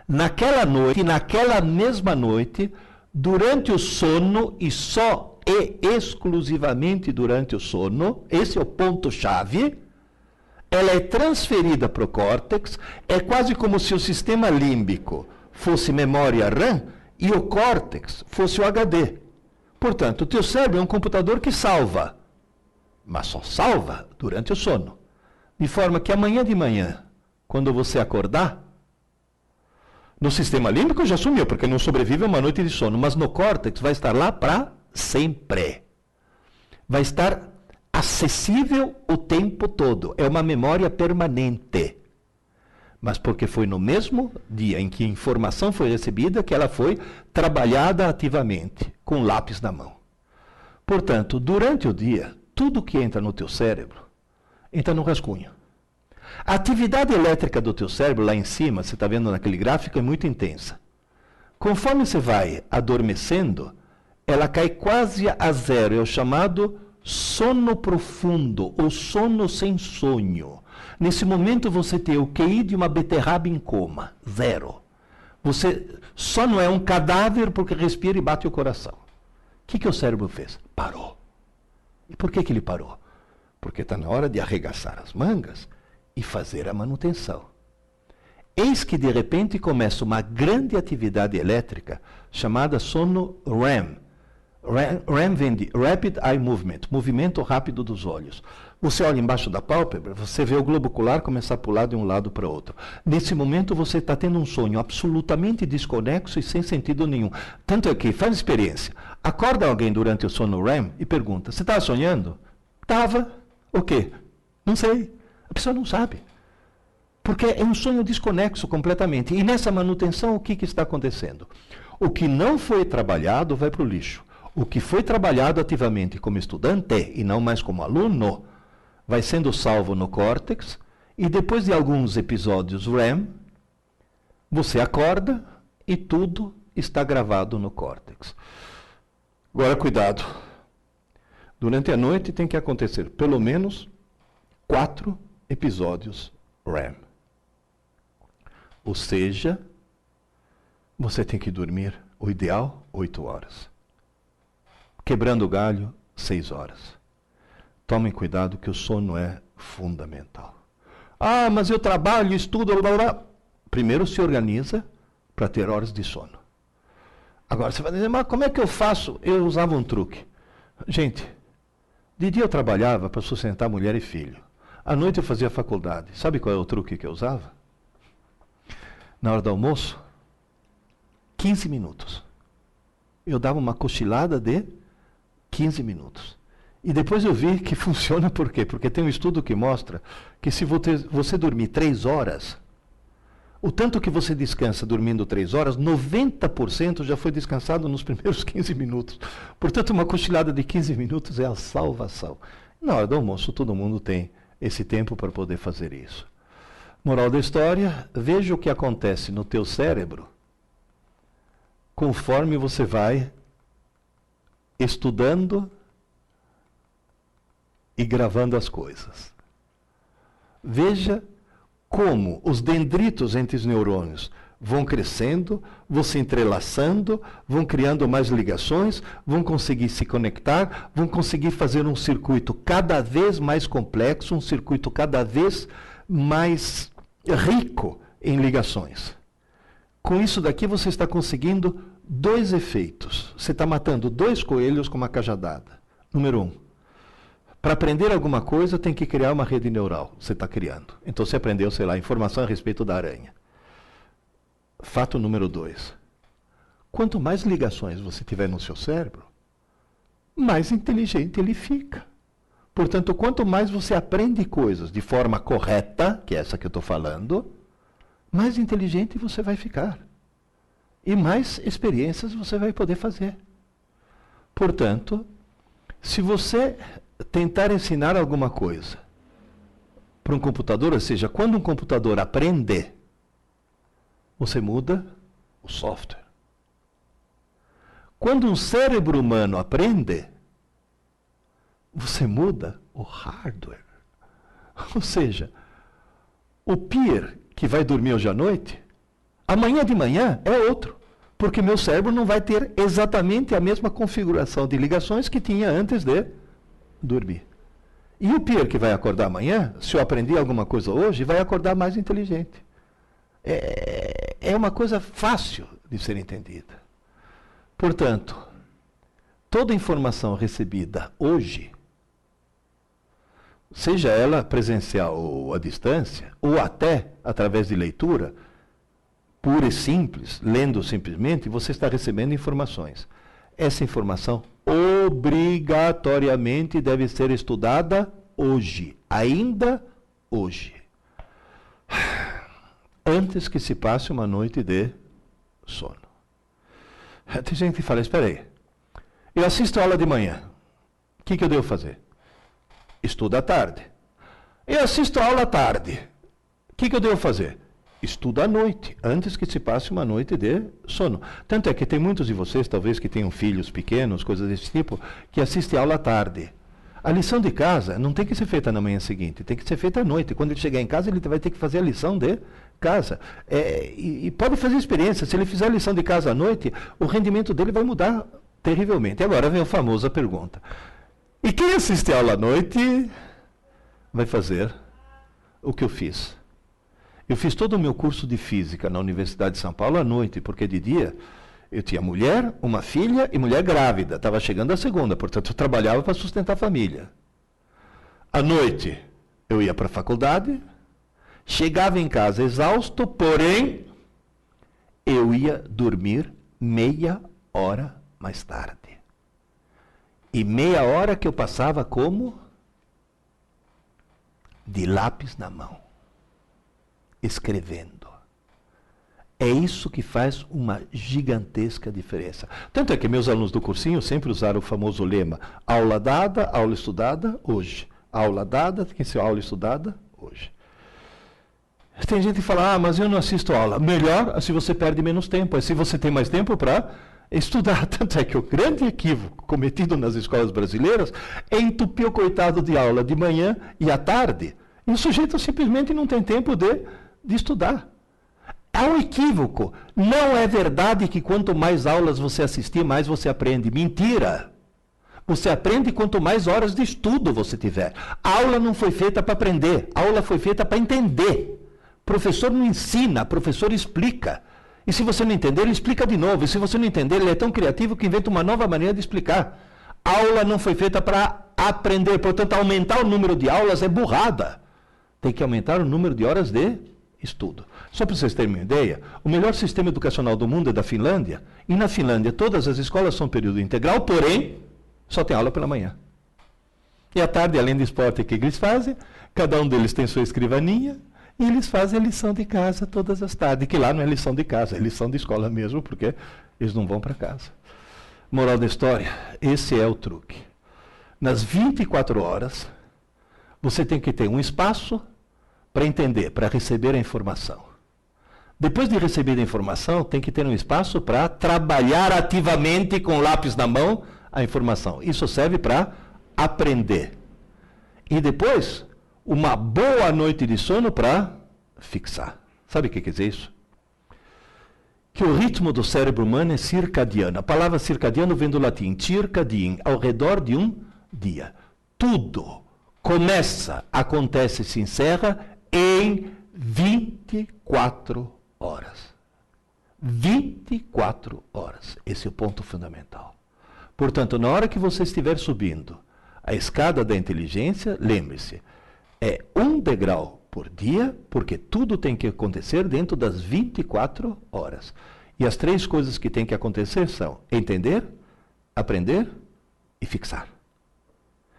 naquela noite, naquela mesma noite, durante o sono e só e exclusivamente durante o sono, esse é o ponto-chave, ela é transferida para o córtex, é quase como se o sistema límbico fosse memória RAM e o córtex fosse o HD. Portanto, o teu cérebro é um computador que salva, mas só salva durante o sono. De forma que amanhã de manhã, quando você acordar, no sistema límbico já sumiu, porque não sobrevive a uma noite de sono, mas no córtex vai estar lá para sempre. Vai estar acessível o tempo todo. É uma memória permanente. Mas porque foi no mesmo dia em que a informação foi recebida que ela foi trabalhada ativamente, com lápis na mão. Portanto, durante o dia, tudo que entra no teu cérebro, entra no rascunho. A atividade elétrica do teu cérebro, lá em cima, você está vendo naquele gráfico, é muito intensa. Conforme você vai adormecendo, ela cai quase a zero. É o chamado sono profundo, ou sono sem sonho. Nesse momento você tem o QI de uma beterraba em coma, zero. Você só não é um cadáver porque respira e bate o coração. O que o cérebro fez? Parou. E por que ele parou? Porque está na hora de arregaçar as mangas e fazer a manutenção. Eis que de repente começa uma grande atividade elétrica chamada sono REM. REM vem de Rapid Eye Movement, movimento rápido dos olhos. Você olha embaixo da pálpebra, você vê o globo ocular começar a pular de um lado para outro. Nesse momento você está tendo um sonho absolutamente desconexo e sem sentido nenhum. Tanto é que, faz experiência, acorda alguém durante o sono REM e pergunta, você estava sonhando? Estava. O quê? Não sei. A pessoa não sabe. Porque é um sonho desconexo completamente. E nessa manutenção, o que está acontecendo? O que não foi trabalhado vai para o lixo. O que foi trabalhado ativamente como estudante, e não mais como aluno, vai sendo salvo no córtex, e depois de alguns episódios REM, você acorda e tudo está gravado no córtex. Agora, cuidado. Durante a noite tem que acontecer pelo menos 4 episódios REM. Ou seja, você tem que dormir, o ideal, 8 horas. Quebrando o galho, 6 horas. Tomem cuidado que o sono é fundamental. Ah, mas eu trabalho, estudo, blá, blá. Primeiro se organiza para ter horas de sono. Agora você vai dizer, mas como é que eu faço? Eu usava um truque. Gente, de dia eu trabalhava para sustentar mulher e filho. À noite eu fazia faculdade. Sabe qual é o truque que eu usava? Na hora do almoço, 15 minutos. Eu dava uma cochilada de 15 minutos. E depois eu vi que funciona por quê? Porque tem um estudo que mostra que se você dormir 3 horas, o tanto que você descansa dormindo 3 horas, 90% já foi descansado nos primeiros 15 minutos. Portanto, uma cochilada de 15 minutos é a salvação. Na hora do almoço, todo mundo tem esse tempo para poder fazer isso. Moral da história, veja o que acontece no teu cérebro conforme você vai estudando e gravando as coisas. Veja como os dendritos entre os neurônios vão crescendo, vão se entrelaçando, vão criando mais ligações, vão conseguir se conectar, vão conseguir fazer um circuito cada vez mais complexo, um circuito cada vez mais rico em ligações. Com isso daqui você está conseguindo 2 efeitos. Você está matando 2 coelhos com uma cajadada. Número 1. Para aprender alguma coisa, tem que criar uma rede neural. Você está criando. Então você aprendeu, sei lá, informação a respeito da aranha. Fato número 2. Quanto mais ligações você tiver no seu cérebro, mais inteligente ele fica. Portanto, quanto mais você aprende coisas de forma correta, que é essa que eu estou falando, mais inteligente você vai ficar. E mais experiências você vai poder fazer. Portanto, se você tentar ensinar alguma coisa para um computador, ou seja, quando um computador aprende, você muda o software. Quando um cérebro humano aprende, você muda o hardware. Ou seja, o peer que vai dormir hoje à noite, amanhã de manhã é outro, porque meu cérebro não vai ter exatamente a mesma configuração de ligações que tinha antes de dormir. E o peer que vai acordar amanhã, se eu aprendi alguma coisa hoje, vai acordar mais inteligente. É uma coisa fácil de ser entendida. Portanto, toda informação recebida hoje, seja ela presencial ou à distância, ou até através de leitura, pura e simples, lendo simplesmente, você está recebendo informações. Essa informação obrigatoriamente deve ser estudada hoje, ainda hoje. Antes que se passe uma noite de sono. Tem gente que fala, espera aí, eu assisto a aula de manhã, o que eu devo fazer? Estuda à tarde. Eu assisto a aula à tarde, o que eu devo fazer? Estuda à noite, antes que se passe uma noite de sono. Tanto é que tem muitos de vocês, talvez que tenham filhos pequenos, coisas desse tipo, que assistem a aula à tarde. A lição de casa não tem que ser feita na manhã seguinte, tem que ser feita à noite. Quando ele chegar em casa, ele vai ter que fazer a lição de casa. E pode fazer experiência, se ele fizer a lição de casa à noite, o rendimento dele vai mudar terrivelmente. Agora vem a famosa pergunta. E quem assiste a aula à noite vai fazer o que eu fiz? Eu fiz todo o meu curso de física na Universidade de São Paulo à noite, porque de dia eu tinha mulher, uma filha e mulher grávida. Estava chegando a segunda, portanto eu trabalhava para sustentar a família. À noite eu ia para a faculdade, chegava em casa exausto, porém eu ia dormir meia hora mais tarde. E meia hora que eu passava como? De lápis na mão. Escrevendo. É isso que faz uma gigantesca diferença. Tanto é que meus alunos do cursinho sempre usaram o famoso lema: aula dada, aula estudada, hoje. Aula dada, tem que ser aula estudada, hoje. Tem gente que fala, mas eu não assisto aula. Melhor, se você perde menos tempo. Se você tem mais tempo para estudar. Tanto é que o grande equívoco cometido nas escolas brasileiras é entupir o coitado de aula de manhã e à tarde. E o sujeito simplesmente não tem tempo de estudar. Há um equívoco. Não é verdade que quanto mais aulas você assistir, mais você aprende. Mentira! Você aprende quanto mais horas de estudo você tiver. A aula não foi feita para aprender. A aula foi feita para entender. O professor não ensina, o professor explica. E se você não entender, ele explica de novo. E se você não entender, ele é tão criativo que inventa uma nova maneira de explicar. A aula não foi feita para aprender. Portanto, aumentar o número de aulas é burrada. Tem que aumentar o número de horas de estudo. Só para vocês terem uma ideia, o melhor sistema educacional do mundo é da Finlândia, e na Finlândia todas as escolas são período integral, porém, só tem aula pela manhã. E à tarde, além do esporte que eles fazem, cada um deles tem sua escrivaninha, e eles fazem a lição de casa todas as tardes, que lá não é lição de casa, é lição de escola mesmo, porque eles não vão para casa. Moral da história, esse é o truque. Nas 24 horas, você tem que ter um espaço para entender, para receber a informação. Depois de receber a informação, tem que ter um espaço para trabalhar ativamente com lápis na mão a informação. Isso serve para aprender. E depois, uma boa noite de sono para fixar. Sabe o que quer dizer isso? Que o ritmo do cérebro humano é circadiano. A palavra circadiano vem do latim circadien, ao redor de um dia. Tudo começa, acontece e se encerra em 24 horas. 24 horas. Esse é o ponto fundamental. Portanto, na hora que você estiver subindo a escada da inteligência, lembre-se, é 1 degrau por dia, porque tudo tem que acontecer dentro das 24 horas. E as 3 coisas que tem que acontecer são entender, aprender e fixar.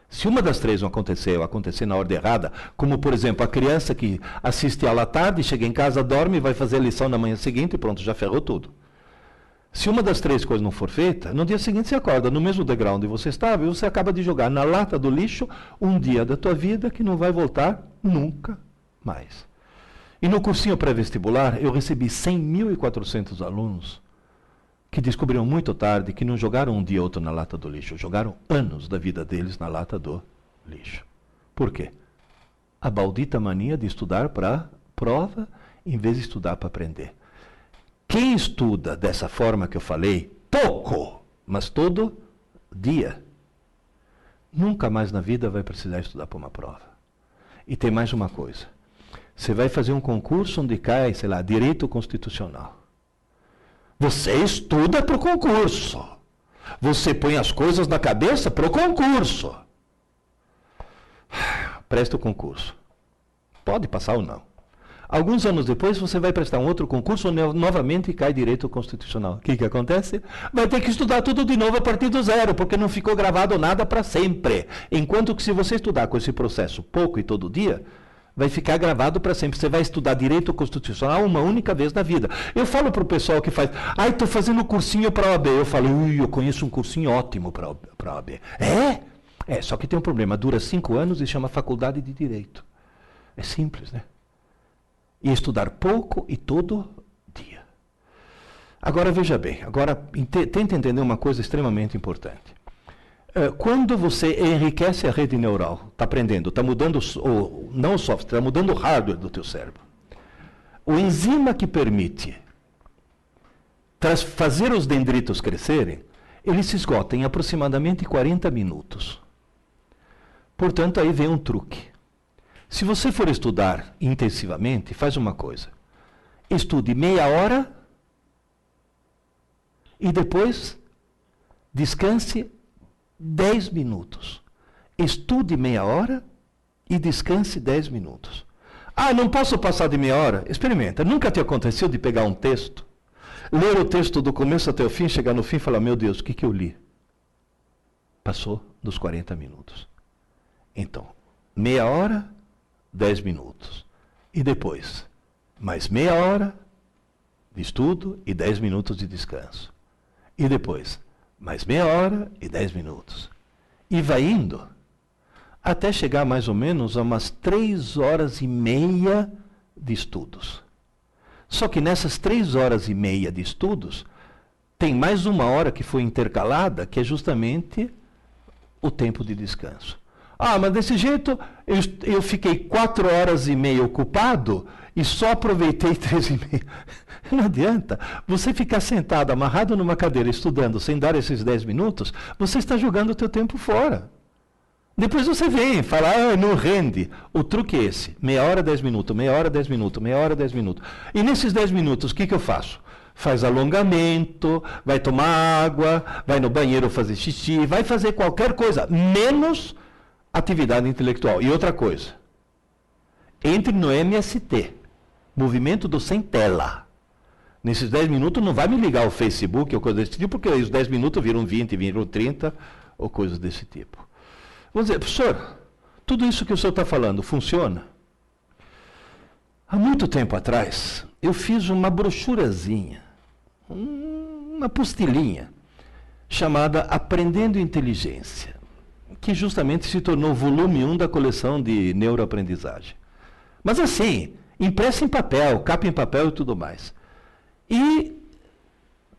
Se uma das 3 não acontecer, ou acontecer na ordem errada, como, por exemplo, a criança que assiste aula à tarde, chega em casa, dorme, vai fazer a lição na manhã seguinte e pronto, já ferrou tudo. Se uma das 3 coisas não for feita, no dia seguinte você acorda no mesmo degrau onde você estava e você acaba de jogar na lata do lixo um dia da tua vida que não vai voltar nunca mais. E no cursinho pré-vestibular, eu recebi 100.400 alunos que descobriram muito tarde que não jogaram um dia ou outro na lata do lixo, jogaram anos da vida deles na lata do lixo. Por quê? A maldita mania de estudar para prova em vez de estudar para aprender. Quem estuda dessa forma que eu falei, pouco, mas todo dia, nunca mais na vida vai precisar estudar para uma prova. E tem mais uma coisa. Você vai fazer um concurso onde cai, sei lá, direito constitucional. Você estuda para o concurso. Você põe as coisas na cabeça para o concurso. Presta o concurso. Pode passar ou não. Alguns anos depois, você vai prestar um outro concurso onde novamente cai direito constitucional. O que acontece? Vai ter que estudar tudo de novo a partir do zero, porque não ficou gravado nada para sempre. Enquanto que se você estudar com esse processo pouco e todo dia, vai ficar gravado para sempre. Você vai estudar direito constitucional uma única vez na vida. Eu falo para o pessoal que faz, estou fazendo cursinho para a OAB. Eu falo, eu conheço um cursinho ótimo para a OAB. É, só que tem um problema. Dura 5 anos e chama Faculdade de Direito. É simples, né? E estudar pouco e todo dia. Agora, veja bem. Agora, tenta entender uma coisa extremamente importante. Quando você enriquece a rede neural, está aprendendo, está mudando, não o software, está mudando o hardware do teu cérebro. O enzima que permite fazer os dendritos crescerem, ele se esgota em aproximadamente 40 minutos. Portanto, aí vem um truque. Se você for estudar intensivamente, faz uma coisa. Estude meia hora e depois descanse 10 minutos. Estude meia hora e descanse 10 minutos. Não posso passar de meia hora? Experimenta. Nunca te aconteceu de pegar um texto, ler o texto do começo até o fim, chegar no fim e falar, meu Deus, o que eu li? Passou dos 40 minutos. Então, meia hora, 10 minutos. E depois, mais meia hora de estudo e 10 minutos de descanso. E depois, mais meia hora e 10 minutos. E vai indo até chegar mais ou menos a umas 3 horas e meia de estudos. Só que nessas 3 horas e meia de estudos, tem mais uma hora que foi intercalada, que é justamente o tempo de descanso. Mas desse jeito eu fiquei 4 horas e meia ocupado e só aproveitei 3 e meia. Não adianta. Você ficar sentado, amarrado numa cadeira, estudando, sem dar esses 10 minutos, você está jogando o teu tempo fora. Depois você vem e fala, não rende. O truque é esse. Meia hora, 10 minutos, meia hora, 10 minutos, meia hora, 10 minutos. E nesses 10 minutos, o que eu faço? Faz alongamento, vai tomar água, vai no banheiro fazer xixi, vai fazer qualquer coisa, menos atividade intelectual. E outra coisa, entre no MST, movimento do sem tela. Nesses 10 minutos não vai me ligar o Facebook ou coisa desse tipo, porque os 10 minutos viram 20, viram 30, ou coisas desse tipo. Vamos dizer, professor, tudo isso que o senhor está falando funciona? Há muito tempo atrás, eu fiz uma brochurazinha, uma apostilinha, chamada Aprendendo Inteligência, que justamente se tornou o volume 1 da coleção de neuroaprendizagem. Mas assim, impressa em papel, capa em papel e tudo mais. E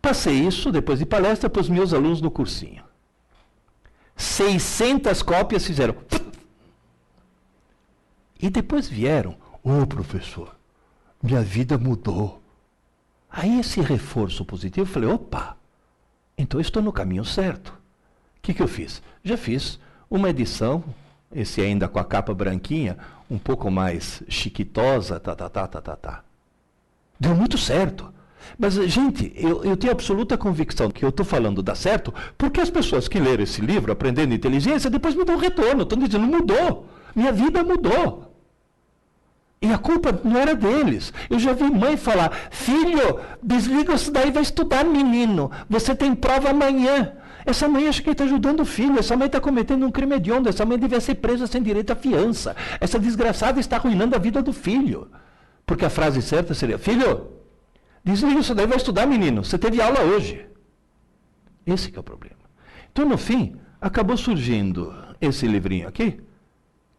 passei isso, depois de palestra, para os meus alunos no cursinho. 600 cópias fizeram. E depois vieram, professor, minha vida mudou. Aí esse reforço positivo, eu falei, opa, então eu estou no caminho certo. O que eu fiz? Já fiz uma edição, esse ainda com a capa branquinha, um pouco mais chiquitosa, Deu muito certo. Mas, gente, eu tenho absoluta convicção que eu estou falando dá certo, porque as pessoas que leram esse livro, Aprendendo Inteligência, depois me dão retorno. Estão dizendo, mudou. Minha vida mudou. E a culpa não era deles. Eu já vi mãe falar, filho, desliga isso daí, vai estudar, menino. Você tem prova amanhã. Essa mãe acha que está ajudando o filho. Essa mãe está cometendo um crime hediondo. Essa mãe devia ser presa sem direito à fiança. Essa desgraçada está arruinando a vida do filho. Porque a frase certa seria, filho, Desliga isso daí e vai estudar, menino. Você teve aula hoje. Esse que é o problema. Então, no fim, acabou surgindo esse livrinho aqui,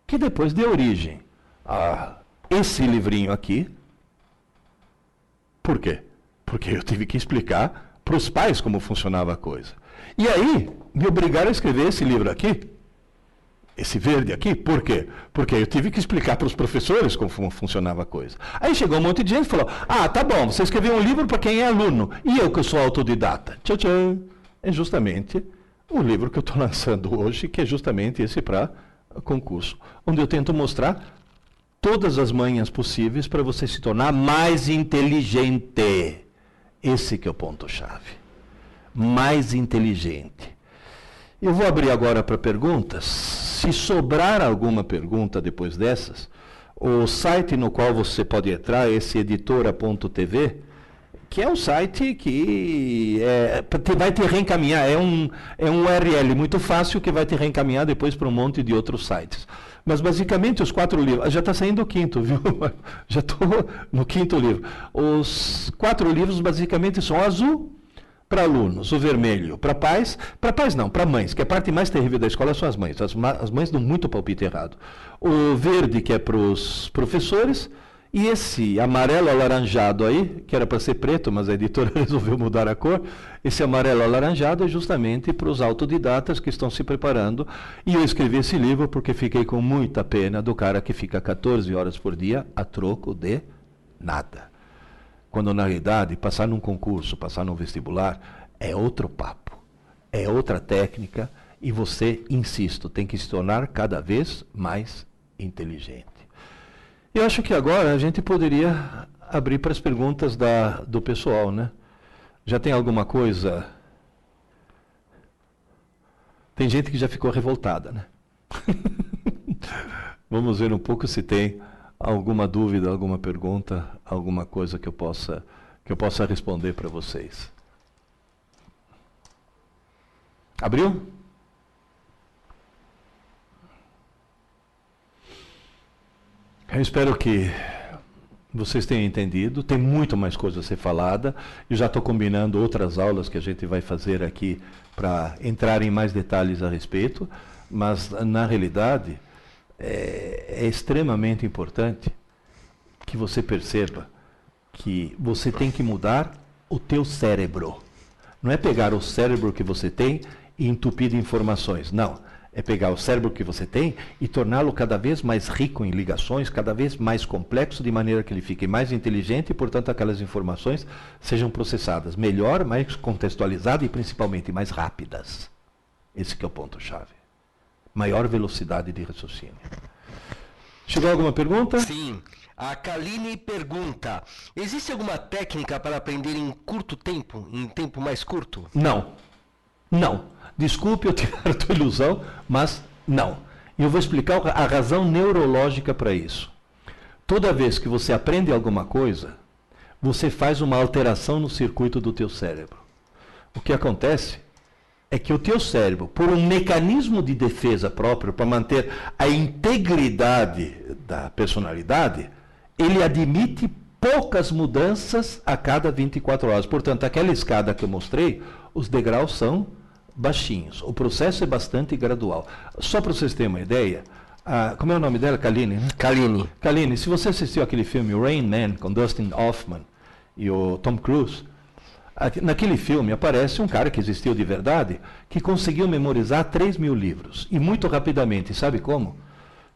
que depois deu origem a esse livrinho aqui. Por quê? Porque eu tive que explicar para os pais como funcionava a coisa. E aí, me obrigaram a escrever esse livro aqui, esse verde aqui. Por quê? Porque eu tive que explicar para os professores como funcionava a coisa. Aí chegou um monte de gente e falou, tá bom, você escreveu um livro para quem é aluno, e eu que sou autodidata. Tchau, tchau. É justamente o livro que eu estou lançando hoje, que é justamente esse para concurso, onde eu tento mostrar todas as manhas possíveis para você se tornar mais inteligente. Esse que é o ponto-chave. Mais inteligente. Eu vou abrir agora para perguntas. Se sobrar alguma pergunta depois dessas, o site no qual você pode entrar é esse editora.tv, que é um site que vai te reencaminhar, é um URL muito fácil que vai te reencaminhar depois para um monte de outros sites. Mas basicamente os 4 livros, já está saindo o 5º, viu? Já estou no 5º livro. Os 4 livros basicamente são azul para alunos, o vermelho para pais não, para mães, que a parte mais terrível da escola são as mães. As mães dão muito palpite errado. O verde, que é para os professores, e esse amarelo alaranjado aí, que era para ser preto, mas a editora resolveu mudar a cor, esse amarelo alaranjado é justamente para os autodidatas que estão se preparando. E eu escrevi esse livro porque fiquei com muita pena do cara que fica 14 horas por dia a troco de nada. Quando, na realidade, passar num concurso, passar num vestibular, é outro papo, é outra técnica, e você, insisto, tem que se tornar cada vez mais inteligente. Eu acho que agora a gente poderia abrir para as perguntas do pessoal, né? Já tem alguma coisa? Tem gente que já ficou revoltada, né? Vamos ver um pouco se tem alguma dúvida, alguma pergunta, alguma coisa que eu possa responder para vocês. Abriu? Eu espero que vocês tenham entendido. Tem muito mais coisa a ser falada. Eu já estou combinando outras aulas que a gente vai fazer aqui para entrar em mais detalhes a respeito, mas, na realidade, é extremamente importante que você perceba que você tem que mudar o teu cérebro. Não é pegar o cérebro que você tem e entupir de informações. Não. É pegar o cérebro que você tem e torná-lo cada vez mais rico em ligações, cada vez mais complexo, de maneira que ele fique mais inteligente e, portanto, aquelas informações sejam processadas melhor, mais contextualizadas e, principalmente, mais rápidas. Esse que é o ponto-chave. Maior velocidade de raciocínio. Chegou alguma pergunta? Sim. A Kaline pergunta, existe alguma técnica para aprender em curto tempo, em tempo mais curto? Não. Não. Desculpe eu tirar a tua ilusão, mas não. E eu vou explicar a razão neurológica para isso. Toda vez que você aprende alguma coisa, você faz uma alteração no circuito do teu cérebro. O que acontece é que o teu cérebro, por um mecanismo de defesa próprio, para manter a integridade da personalidade, ele admite poucas mudanças a cada 24 horas. Portanto, aquela escada que eu mostrei, os degraus são baixinhos. O processo é bastante gradual. Só para vocês terem uma ideia, como é o nome dela? Kaline, né? Kaline. Kaline, se você assistiu aquele filme Rain Man, com Dustin Hoffman e o Tom Cruise, naquele filme aparece um cara que existiu de verdade, que conseguiu memorizar 3.000 livros. E muito rapidamente, sabe como?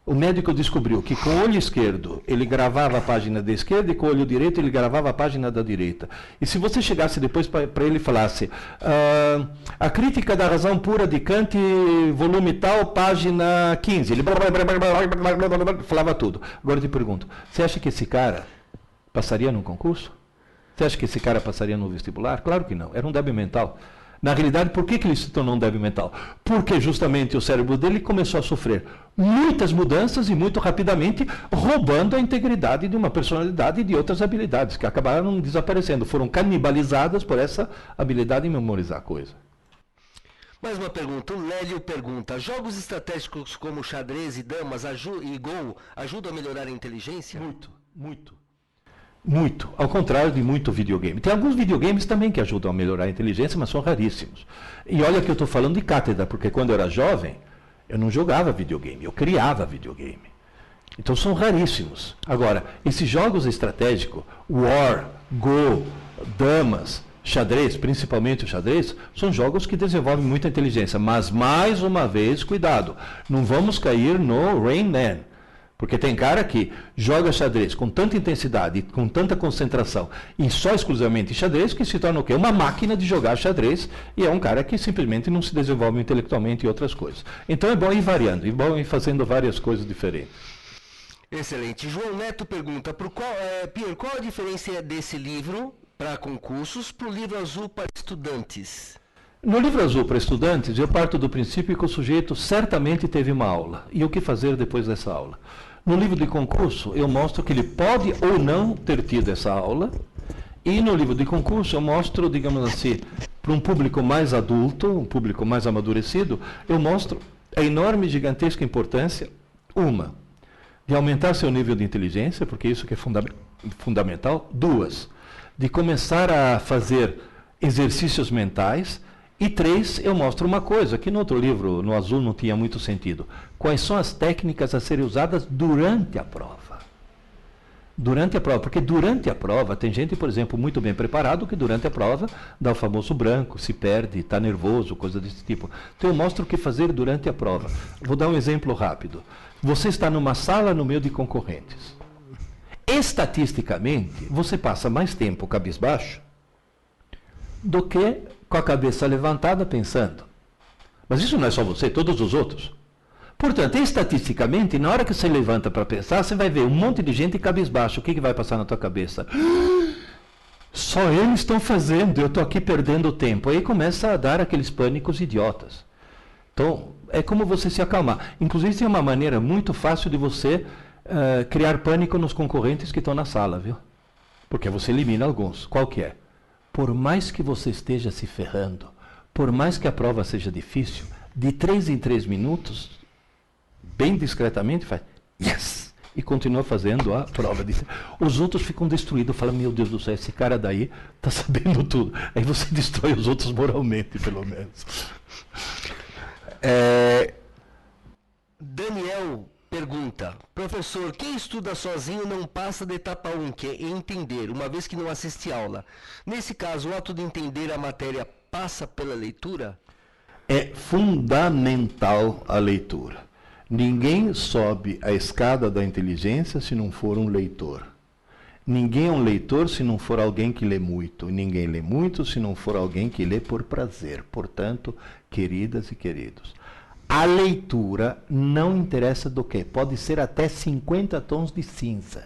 O médico descobriu que com o olho esquerdo ele gravava a página da esquerda e com o olho direito ele gravava a página da direita. E se você chegasse depois para ele e falasse a crítica da razão pura de Kant, volume tal, página 15, ele falava tudo. Agora eu te pergunto, você acha que esse cara passaria num concurso? Você acha que esse cara passaria no vestibular? Claro que não, era um débil mental. Na realidade, por que ele se tornou um débil mental? Porque justamente o cérebro dele começou a sofrer muitas mudanças e muito rapidamente, roubando a integridade de uma personalidade e de outras habilidades, que acabaram desaparecendo, foram canibalizadas por essa habilidade em memorizar coisa. Mais uma pergunta, o Lélio pergunta, jogos estratégicos como xadrez e damas e Go ajudam a melhorar a inteligência? Muito, muito. Muito. Ao contrário de muito videogame. Tem alguns videogames também que ajudam a melhorar a inteligência, mas são raríssimos. E olha que eu estou falando de cátedra, porque quando eu era jovem, eu não jogava videogame, eu criava videogame. Então são raríssimos. Agora, esses jogos estratégicos, War, Go, Damas, xadrez, principalmente o xadrez, são jogos que desenvolvem muita inteligência. Mas, mais uma vez, cuidado, não vamos cair no Rain Man. Porque tem cara que joga xadrez com tanta intensidade, com tanta concentração, e só exclusivamente xadrez, que se torna o quê? Uma máquina de jogar xadrez, e é um cara que simplesmente não se desenvolve intelectualmente e outras coisas. Então é bom ir variando, é bom ir fazendo várias coisas diferentes. Excelente. João Neto pergunta, Pierre, qual a diferença desse livro para concursos para o livro azul para estudantes? No livro azul para estudantes, eu parto do princípio que o sujeito certamente teve uma aula, e o que fazer depois dessa aula. No livro de concurso, eu mostro que ele pode ou não ter tido essa aula, e no livro de concurso eu mostro, digamos assim, para um público mais adulto, um público mais amadurecido, eu mostro a enorme, gigantesca importância, de aumentar seu nível de inteligência, porque isso que é fundamental. 2, de começar a fazer exercícios mentais. E 3, eu mostro uma coisa, que no outro livro, no azul, não tinha muito sentido. Quais são as técnicas a serem usadas durante a prova? Durante a prova, porque durante a prova, tem gente, por exemplo, muito bem preparado, que durante a prova dá o famoso branco, se perde, está nervoso, coisa desse tipo. Então eu mostro o que fazer durante a prova. Vou dar um exemplo rápido. Você está numa sala no meio de concorrentes. Estatisticamente, você passa mais tempo cabisbaixo do que com a cabeça levantada pensando. Mas isso não é só você, todos os outros. Portanto, estatisticamente, na hora que você levanta para pensar, você vai ver um monte de gente cabisbaixo. O que vai passar na tua cabeça? Só eles estão fazendo, eu estou aqui perdendo tempo. Aí começa a dar aqueles pânicos idiotas. Então, é como você se acalmar. Inclusive, tem uma maneira muito fácil de você criar pânico nos concorrentes que estão na sala, viu? Porque você elimina alguns. Qual que é? Por mais que você esteja se ferrando, por mais que a prova seja difícil, de 3 em 3 minutos, bem discretamente, faz yes! E continua fazendo a prova. Os outros ficam destruídos, falam, meu Deus do céu, esse cara daí está sabendo tudo. Aí você destrói os outros moralmente, pelo menos. Daniel pergunta, professor, quem estuda sozinho não passa da etapa 1, que é entender, uma vez que não assiste aula. Nesse caso, o ato de entender a matéria passa pela leitura? É fundamental a leitura. Ninguém sobe a escada da inteligência se não for um leitor. Ninguém é um leitor se não for alguém que lê muito. E ninguém lê muito se não for alguém que lê por prazer. Portanto, queridas e queridos, a leitura não interessa do que. Pode ser até 50 tons de cinza.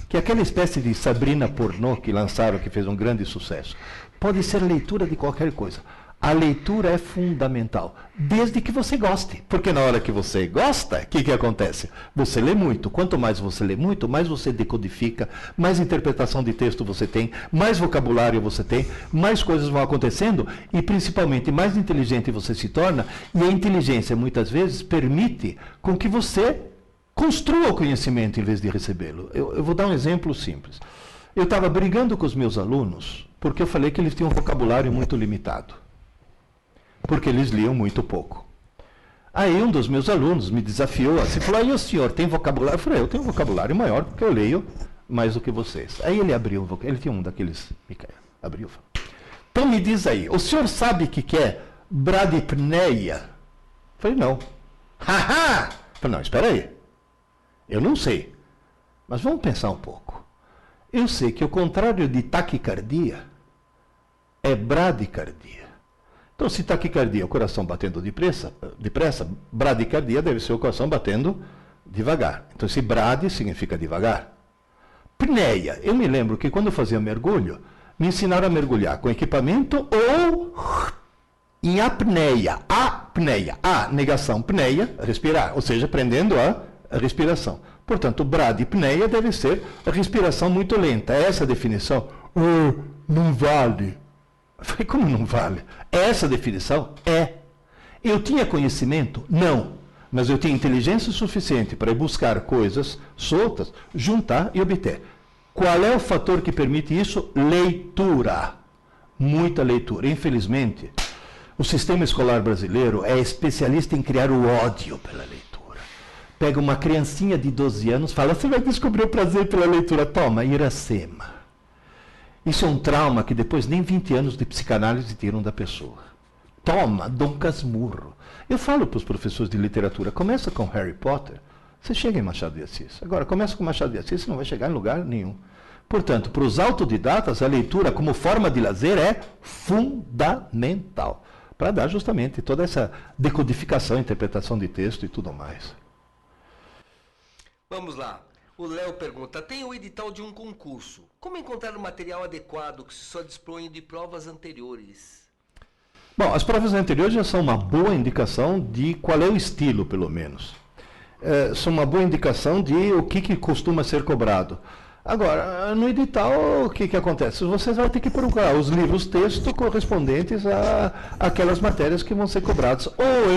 Que é aquela espécie de Sabrina pornô que lançaram, que fez um grande sucesso. Pode ser leitura de qualquer coisa. A leitura é fundamental, desde que você goste. Porque na hora que você gosta, o que acontece? Você lê muito. Quanto mais você lê muito, mais você decodifica, mais interpretação de texto você tem, mais vocabulário você tem, mais coisas vão acontecendo e, principalmente, mais inteligente você se torna. E a inteligência, muitas vezes, permite com que você construa o conhecimento em vez de recebê-lo. Eu vou dar um exemplo simples. Eu estava brigando com os meus alunos porque eu falei que eles tinham um vocabulário muito limitado. Porque eles liam muito pouco. Aí um dos meus alunos me desafiou assim, falou, aí o senhor tem vocabulário? Eu falei, eu tenho um vocabulário maior porque eu leio mais do que vocês. Aí ele abriu o vocabulário, ele tinha um daqueles, abriu. Então me diz aí, o senhor sabe o que é bradipneia? Eu falei, não. Haha! Eu falei, não, espera aí. Eu não sei, mas vamos pensar um pouco. Eu sei que o contrário de taquicardia é bradicardia. Então, se taquicardia é o coração batendo depressa, bradicardia deve ser o coração batendo devagar. Então, esse brade significa devagar. Pneia. Eu me lembro que quando eu fazia mergulho, me ensinaram a mergulhar com equipamento ou em apneia. Apneia. A, negação, pneia, respirar. Ou seja, prendendo a respiração. Portanto, bradipneia deve ser a respiração muito lenta. Essa definição não vale. Eu falei, como não vale? Essa definição é. Eu tinha conhecimento? Não. Mas eu tinha inteligência suficiente para buscar coisas soltas, juntar e obter. Qual é o fator que permite isso? Leitura. Muita leitura. Infelizmente, o sistema escolar brasileiro é especialista em criar o ódio pela leitura. Pega uma criancinha de 12 anos e fala, você vai descobrir o prazer pela leitura. Toma, Iracema. Isso é um trauma que depois nem 20 anos de psicanálise tiram da pessoa. Toma, Dom Casmurro. Eu falo para os professores de literatura, começa com Harry Potter, você chega em Machado de Assis. Agora, começa com Machado de Assis, você não vai chegar em lugar nenhum. Portanto, para os autodidatas, a leitura como forma de lazer é fundamental, para dar justamente toda essa decodificação, interpretação de texto e tudo mais. Vamos lá. O Léo pergunta, tem o edital de um concurso. Como encontrar o material adequado que se só dispõe de provas anteriores? Bom, as provas anteriores já são uma boa indicação de qual é o estilo, pelo menos. São uma boa indicação de o que costuma ser cobrado. Agora, no edital, o que acontece? Você vai ter que procurar os livros texto correspondentes àquelas matérias que vão ser cobradas. Ou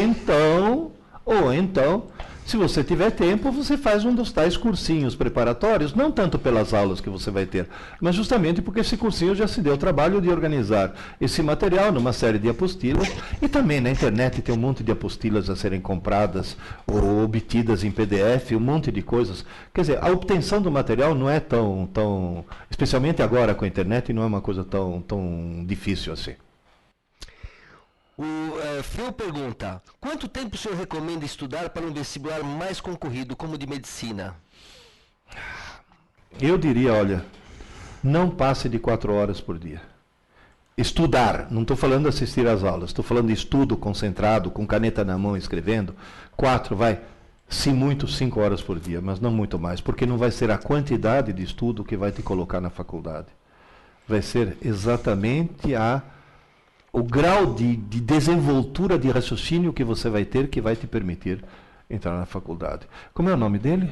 então, se você tiver tempo, você faz um dos tais cursinhos preparatórios, não tanto pelas aulas que você vai ter, mas justamente porque esse cursinho já se deu o trabalho de organizar esse material numa série de apostilas, e também na internet tem um monte de apostilas a serem compradas ou obtidas em PDF, um monte de coisas. Quer dizer, a obtenção do material não é tão especialmente agora com a internet, não é uma coisa tão difícil assim. O Phil pergunta, quanto tempo o senhor recomenda estudar para um vestibular mais concorrido, como o de medicina? Eu diria, olha, não passe de 4 horas por dia. Estudar, não estou falando de assistir às aulas, estou falando de estudo concentrado, com caneta na mão, escrevendo. 4, se muito, 5 horas por dia, mas não muito mais, porque não vai ser a quantidade de estudo que vai te colocar na faculdade. Vai ser exatamente o grau de desenvoltura de raciocínio que você vai ter que vai te permitir entrar na faculdade. Como é o nome dele?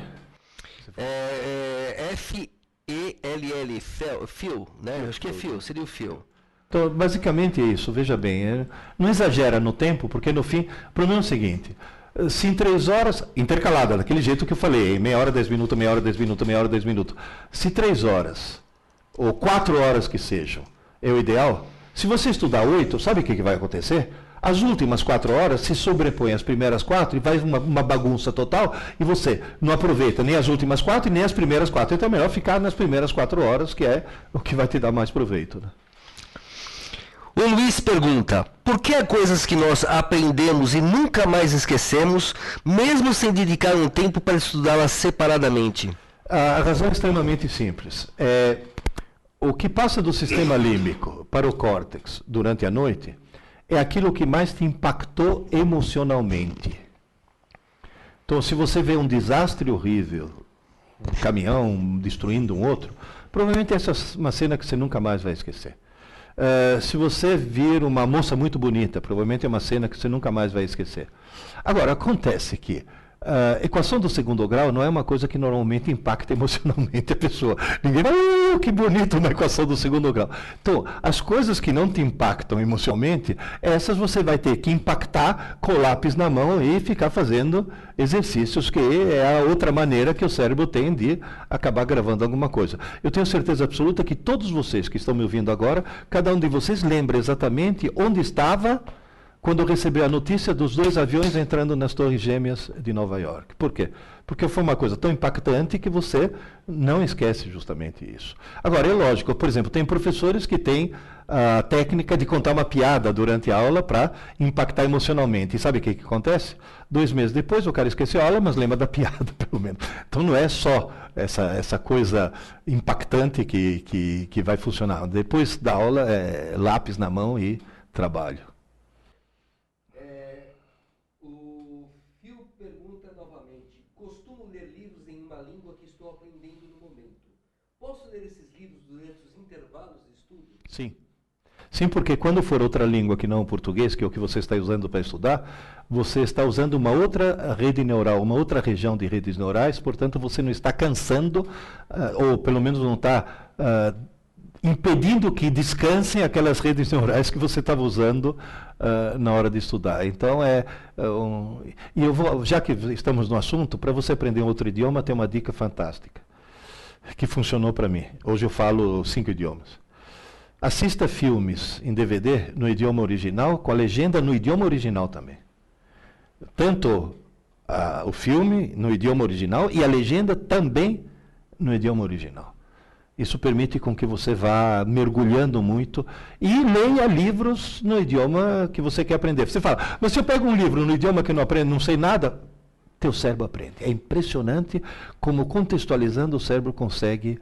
F-E-L-L, Phil, né? Acho que é Phil, seria o Phil. Então, basicamente é isso, veja bem, não exagera no tempo, porque no fim, o problema é o seguinte, se em 3 horas, intercalada, daquele jeito que eu falei, meia hora, 10 minutos, meia hora, 10 minutos, meia hora, 10 minutos, se 3 horas, ou 4 horas que sejam, é o ideal. Se você estudar 8, sabe o que vai acontecer? As últimas 4 horas se sobrepõem às primeiras 4 e vai uma bagunça total e você não aproveita nem as últimas 4 e nem as primeiras 4. Então é melhor ficar nas primeiras 4 horas, que é o que vai te dar mais proveito. Né? O Luiz pergunta, por que há coisas que nós aprendemos e nunca mais esquecemos, mesmo sem dedicar um tempo para estudá-las separadamente? A razão é extremamente simples. O que passa do sistema límbico para o córtex durante a noite é aquilo que mais te impactou emocionalmente. Então, se você vê um desastre horrível, um caminhão destruindo um outro, provavelmente essa é uma cena que você nunca mais vai esquecer. Se você vir uma moça muito bonita, provavelmente é uma cena que você nunca mais vai esquecer. Agora, acontece que a equação do segundo grau não é uma coisa que normalmente impacta emocionalmente a pessoa. Ninguém vai, que bonito uma equação do segundo grau. Então, as coisas que não te impactam emocionalmente, essas você vai ter que impactar com o lápis na mão e ficar fazendo exercícios, que é a outra maneira que o cérebro tem de acabar gravando alguma coisa. Eu tenho certeza absoluta que todos vocês que estão me ouvindo agora, cada um de vocês lembra exatamente onde estava quando recebeu a notícia dos 2 aviões entrando nas Torres Gêmeas de Nova York. Por quê? Porque foi uma coisa tão impactante que você não esquece justamente isso. Agora, é lógico, por exemplo, tem professores que têm a técnica de contar uma piada durante a aula para impactar emocionalmente. E sabe o que acontece? 2 meses depois o cara esqueceu a aula, mas lembra da piada, pelo menos. Então não é só essa coisa impactante que vai funcionar. Depois da aula, é lápis na mão e trabalho. Posso ler esses livros durante os intervalos de estudo? Sim. Sim, porque quando for outra língua que não o português, que é o que você está usando para estudar, você está usando uma outra rede neural, uma outra região de redes neurais, portanto você não está cansando, ou pelo menos não está impedindo que descansem aquelas redes neurais que você estava usando na hora de estudar. Então, e eu vou, já que estamos no assunto, para você aprender um outro idioma, tem uma dica fantástica. que funcionou para mim. Hoje eu falo 5 idiomas. Assista filmes em DVD no idioma original, com a legenda no idioma original também. Tanto o filme no idioma original e a legenda também no idioma original. Isso permite com que você vá mergulhando muito e leia livros no idioma que você quer aprender. Você fala, mas se eu pego um livro no idioma que eu não aprendo, não sei nada, teu cérebro aprende. É impressionante como contextualizando o cérebro consegue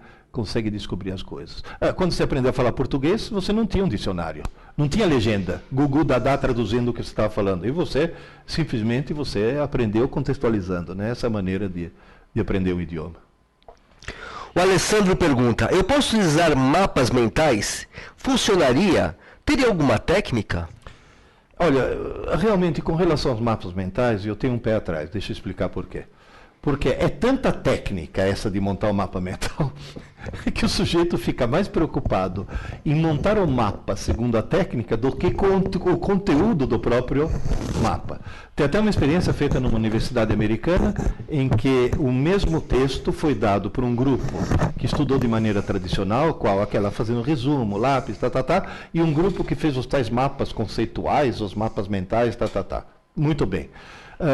descobrir as coisas. Quando você aprendeu a falar português, você não tinha um dicionário, não tinha legenda, Gugu Dadá traduzindo o que você estava falando. E você, simplesmente, você aprendeu contextualizando, né? Essa maneira de aprender o idioma. O Alessandro pergunta, eu posso utilizar mapas mentais? Funcionaria? Teria alguma técnica? Olha, realmente, com relação aos mapas mentais, eu tenho um pé atrás, deixa eu explicar por quê. Porque é tanta técnica essa de montar o mapa mental, que o sujeito fica mais preocupado em montar o mapa segundo a técnica do que com o conteúdo do próprio mapa. Tem até uma experiência feita numa universidade americana, em que o mesmo texto foi dado por um grupo que estudou de maneira tradicional, qual aquela fazendo resumo, lápis, e um grupo que fez os tais mapas conceituais, os mapas mentais, Muito bem.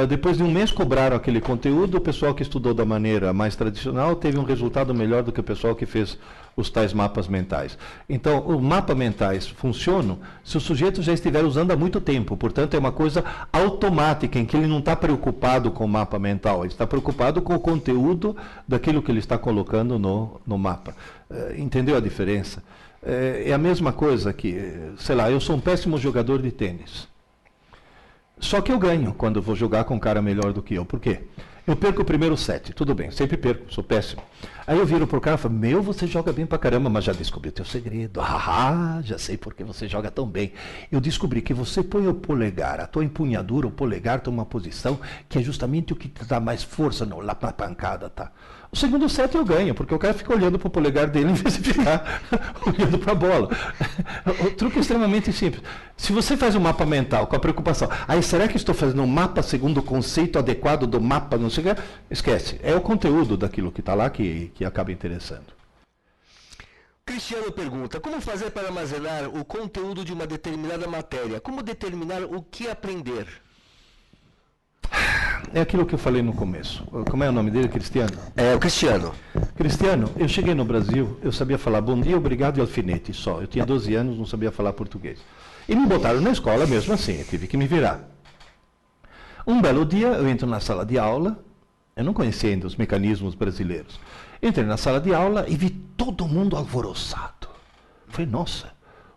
Depois de um mês cobraram aquele conteúdo, o pessoal que estudou da maneira mais tradicional teve um resultado melhor do que o pessoal que fez os tais mapas mentais. Então, os mapas mentais funcionam se o sujeito já estiver usando há muito tempo, portanto é uma coisa automática, em que ele não está preocupado com o mapa mental, ele está preocupado com o conteúdo daquilo que ele está colocando no mapa. Entendeu a diferença? É a mesma coisa que, sei lá, eu sou um péssimo jogador de tênis. Só que eu ganho quando eu vou jogar com um cara melhor do que eu. Por quê? Eu perco o primeiro set, tudo bem, sempre perco, sou péssimo. Aí eu viro pro cara e falo, você joga bem pra caramba, mas já descobri o teu segredo. Já sei por que você joga tão bem. Eu descobri que você põe o polegar, a tua empunhadura, o polegar toma uma posição que é justamente o que te dá mais força lá na pancada, tá? O segundo set eu ganho, porque o cara fica olhando para o polegar dele em vez de ficar olhando para a bola. O truque é extremamente simples. Se você faz um mapa mental com a preocupação, será que estou fazendo um mapa segundo o conceito adequado do mapa, não sei o que, esquece. É o conteúdo daquilo que está lá que acaba interessando. Cristiano pergunta, como fazer para armazenar o conteúdo de uma determinada matéria? Como determinar o que aprender? É aquilo que eu falei no começo. Como é o nome dele, Cristiano? É, o Cristiano. Cristiano, eu cheguei no Brasil, eu sabia falar bom dia, obrigado e alfinete só. Eu tinha 12 anos, não sabia falar português. E me botaram na escola mesmo assim, eu tive que me virar. Um belo dia, eu entro na sala de aula, eu não conhecia ainda os mecanismos brasileiros. Entrei na sala de aula e vi todo mundo alvoroçado. Falei, nossa,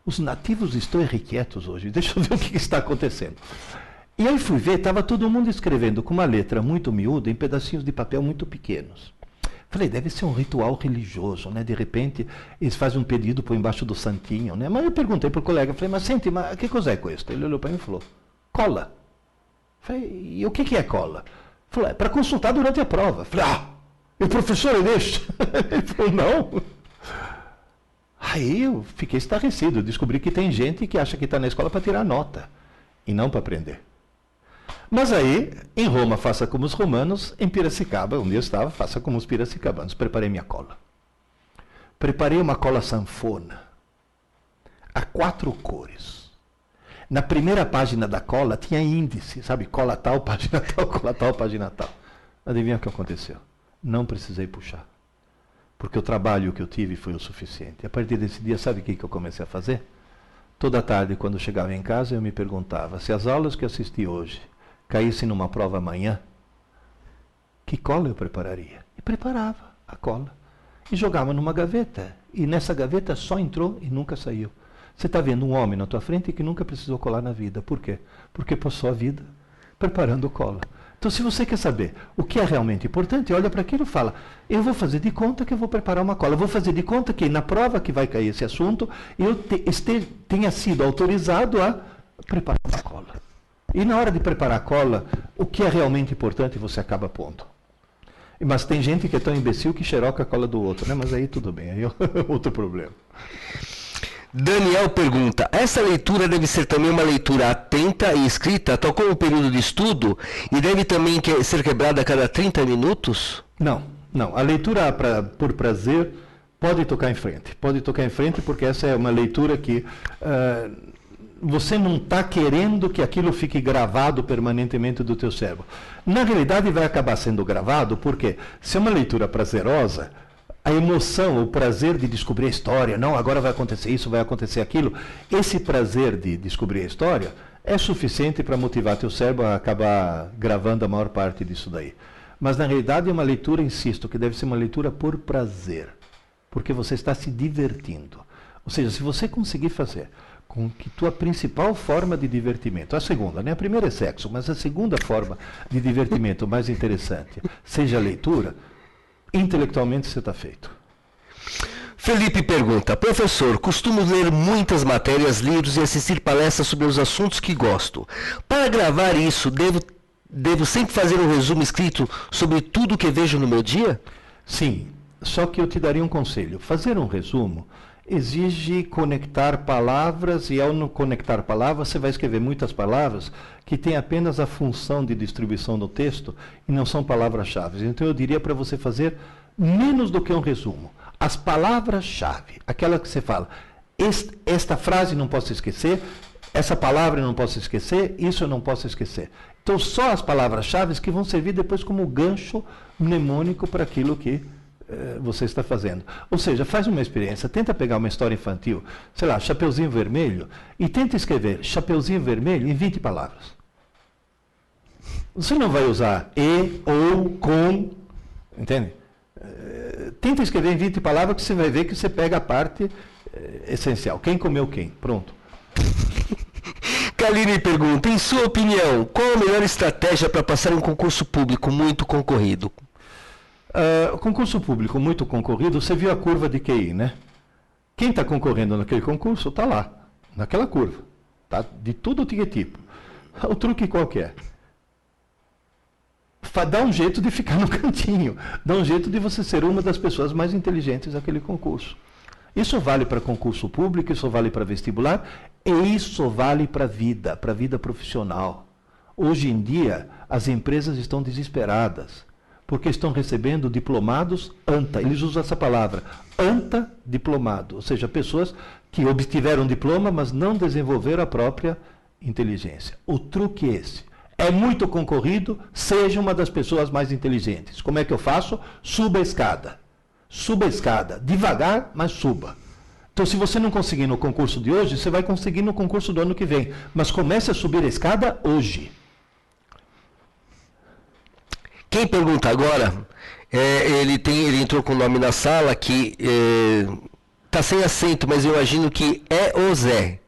os nativos estão irrequietos hoje, deixa eu ver o que está acontecendo. E aí fui ver, estava todo mundo escrevendo com uma letra muito miúda em pedacinhos de papel muito pequenos. Falei, deve ser um ritual religioso, né? De repente, eles fazem um pedido por embaixo do santinho, né? Mas eu perguntei para o colega, falei, mas sente, mas que coisa é com isso? Ele olhou para mim e falou, cola. Falei, e o que é cola? Falei, é para consultar durante a prova. Falei, e o professor deixa? Ele falou, não. Aí eu fiquei estarrecido, eu descobri que tem gente que acha que está na escola para tirar nota, e não para aprender. Mas aí, em Roma, faça como os romanos, em Piracicaba, onde eu estava, faça como os piracicabanos. Preparei minha cola. Preparei uma cola sanfona, a 4 cores. Na primeira página da cola tinha índice, sabe? Cola tal, página tal, cola tal, página tal. Adivinha o que aconteceu? Não precisei puxar. Porque o trabalho que eu tive foi o suficiente. A partir desse dia, sabe o que eu comecei a fazer? Toda tarde, quando chegava em casa, eu me perguntava, se as aulas que assisti hoje caísse numa prova amanhã, que cola eu prepararia? E preparava a cola. E jogava numa gaveta. E nessa gaveta só entrou e nunca saiu. Você está vendo um homem na tua frente que nunca precisou colar na vida. Por quê? Porque passou a vida preparando cola. Então, se você quer saber o que é realmente importante, olha para aquilo e fala, eu vou fazer de conta que eu vou preparar uma cola. Eu vou fazer de conta que na prova que vai cair esse assunto, eu tenha sido autorizado a preparar uma cola. E na hora de preparar a cola, o que é realmente importante você acaba pondo. Mas tem gente que é tão imbecil que xeroca a cola do outro, né? Mas aí tudo bem, aí é outro problema. Daniel pergunta, essa leitura deve ser também uma leitura atenta e escrita, tal como o período de estudo, e deve também ser quebrada a cada 30 minutos? Não, Não, a leitura por prazer pode tocar em frente. Pode tocar em frente porque essa é uma leitura que você não está querendo que aquilo fique gravado permanentemente do teu cérebro. Na realidade vai acabar sendo gravado porque se é uma leitura prazerosa, a emoção, o prazer de descobrir a história, não, agora vai acontecer isso, vai acontecer aquilo, esse prazer de descobrir a história é suficiente para motivar teu cérebro a acabar gravando a maior parte disso daí. Mas na realidade é uma leitura, insisto, que deve ser uma leitura por prazer, porque você está se divertindo. Ou seja, se você conseguir fazer com que tua principal forma de divertimento, a segunda, né? A primeira é sexo, mas a segunda forma de divertimento mais interessante seja a leitura, intelectualmente você está feito. Felipe pergunta, professor, costumo ler muitas matérias, livros e assistir palestras sobre os assuntos que gosto. Para gravar isso, devo sempre fazer um resumo escrito sobre tudo que vejo no meu dia? Sim, só que eu te daria um conselho. Fazer um resumo exige conectar palavras, e ao não conectar palavras, você vai escrever muitas palavras que têm apenas a função de distribuição do texto e não são palavras-chave. Então eu diria para você fazer menos do que um resumo. As palavras-chave, aquela que você fala, esta frase não posso esquecer, essa palavra eu não posso esquecer, isso eu não posso esquecer. Então só as palavras-chave que vão servir depois como gancho mnemônico para aquilo que você está fazendo. Ou seja, faz uma experiência, tenta pegar uma história infantil, sei lá, Chapeuzinho Vermelho, e tenta escrever Chapeuzinho Vermelho em 20 palavras. Você não vai usar e, ou, com, entende? Tenta escrever em 20 palavras que você vai ver que você pega a parte essencial. Quem comeu quem? Pronto. Kaline pergunta, em sua opinião, qual a melhor estratégia para passar um concurso público muito concorrido? Concurso público muito concorrido, você viu a curva de QI, né? Quem está concorrendo naquele concurso está lá, naquela curva. Tá? De tudo que é tipo. O truque qualquer. Dá um jeito de ficar no cantinho. Dá um jeito de você ser uma das pessoas mais inteligentes daquele concurso. Isso vale para concurso público, isso vale para vestibular, e isso vale para a vida profissional. Hoje em dia, as empresas estão desesperadas, porque estão recebendo diplomados ANTA. Eles usam essa palavra, ANTA diplomado, ou seja, pessoas que obtiveram diploma, mas não desenvolveram a própria inteligência. O truque é esse. É muito concorrido, seja uma das pessoas mais inteligentes. Como é que eu faço? Suba a escada. Suba a escada. Devagar, mas suba. Então, se você não conseguir no concurso de hoje, você vai conseguir no concurso do ano que vem. Mas comece a subir a escada hoje. Quem pergunta agora, ele entrou com o nome na sala que está sem acento, mas eu imagino que é o Zé.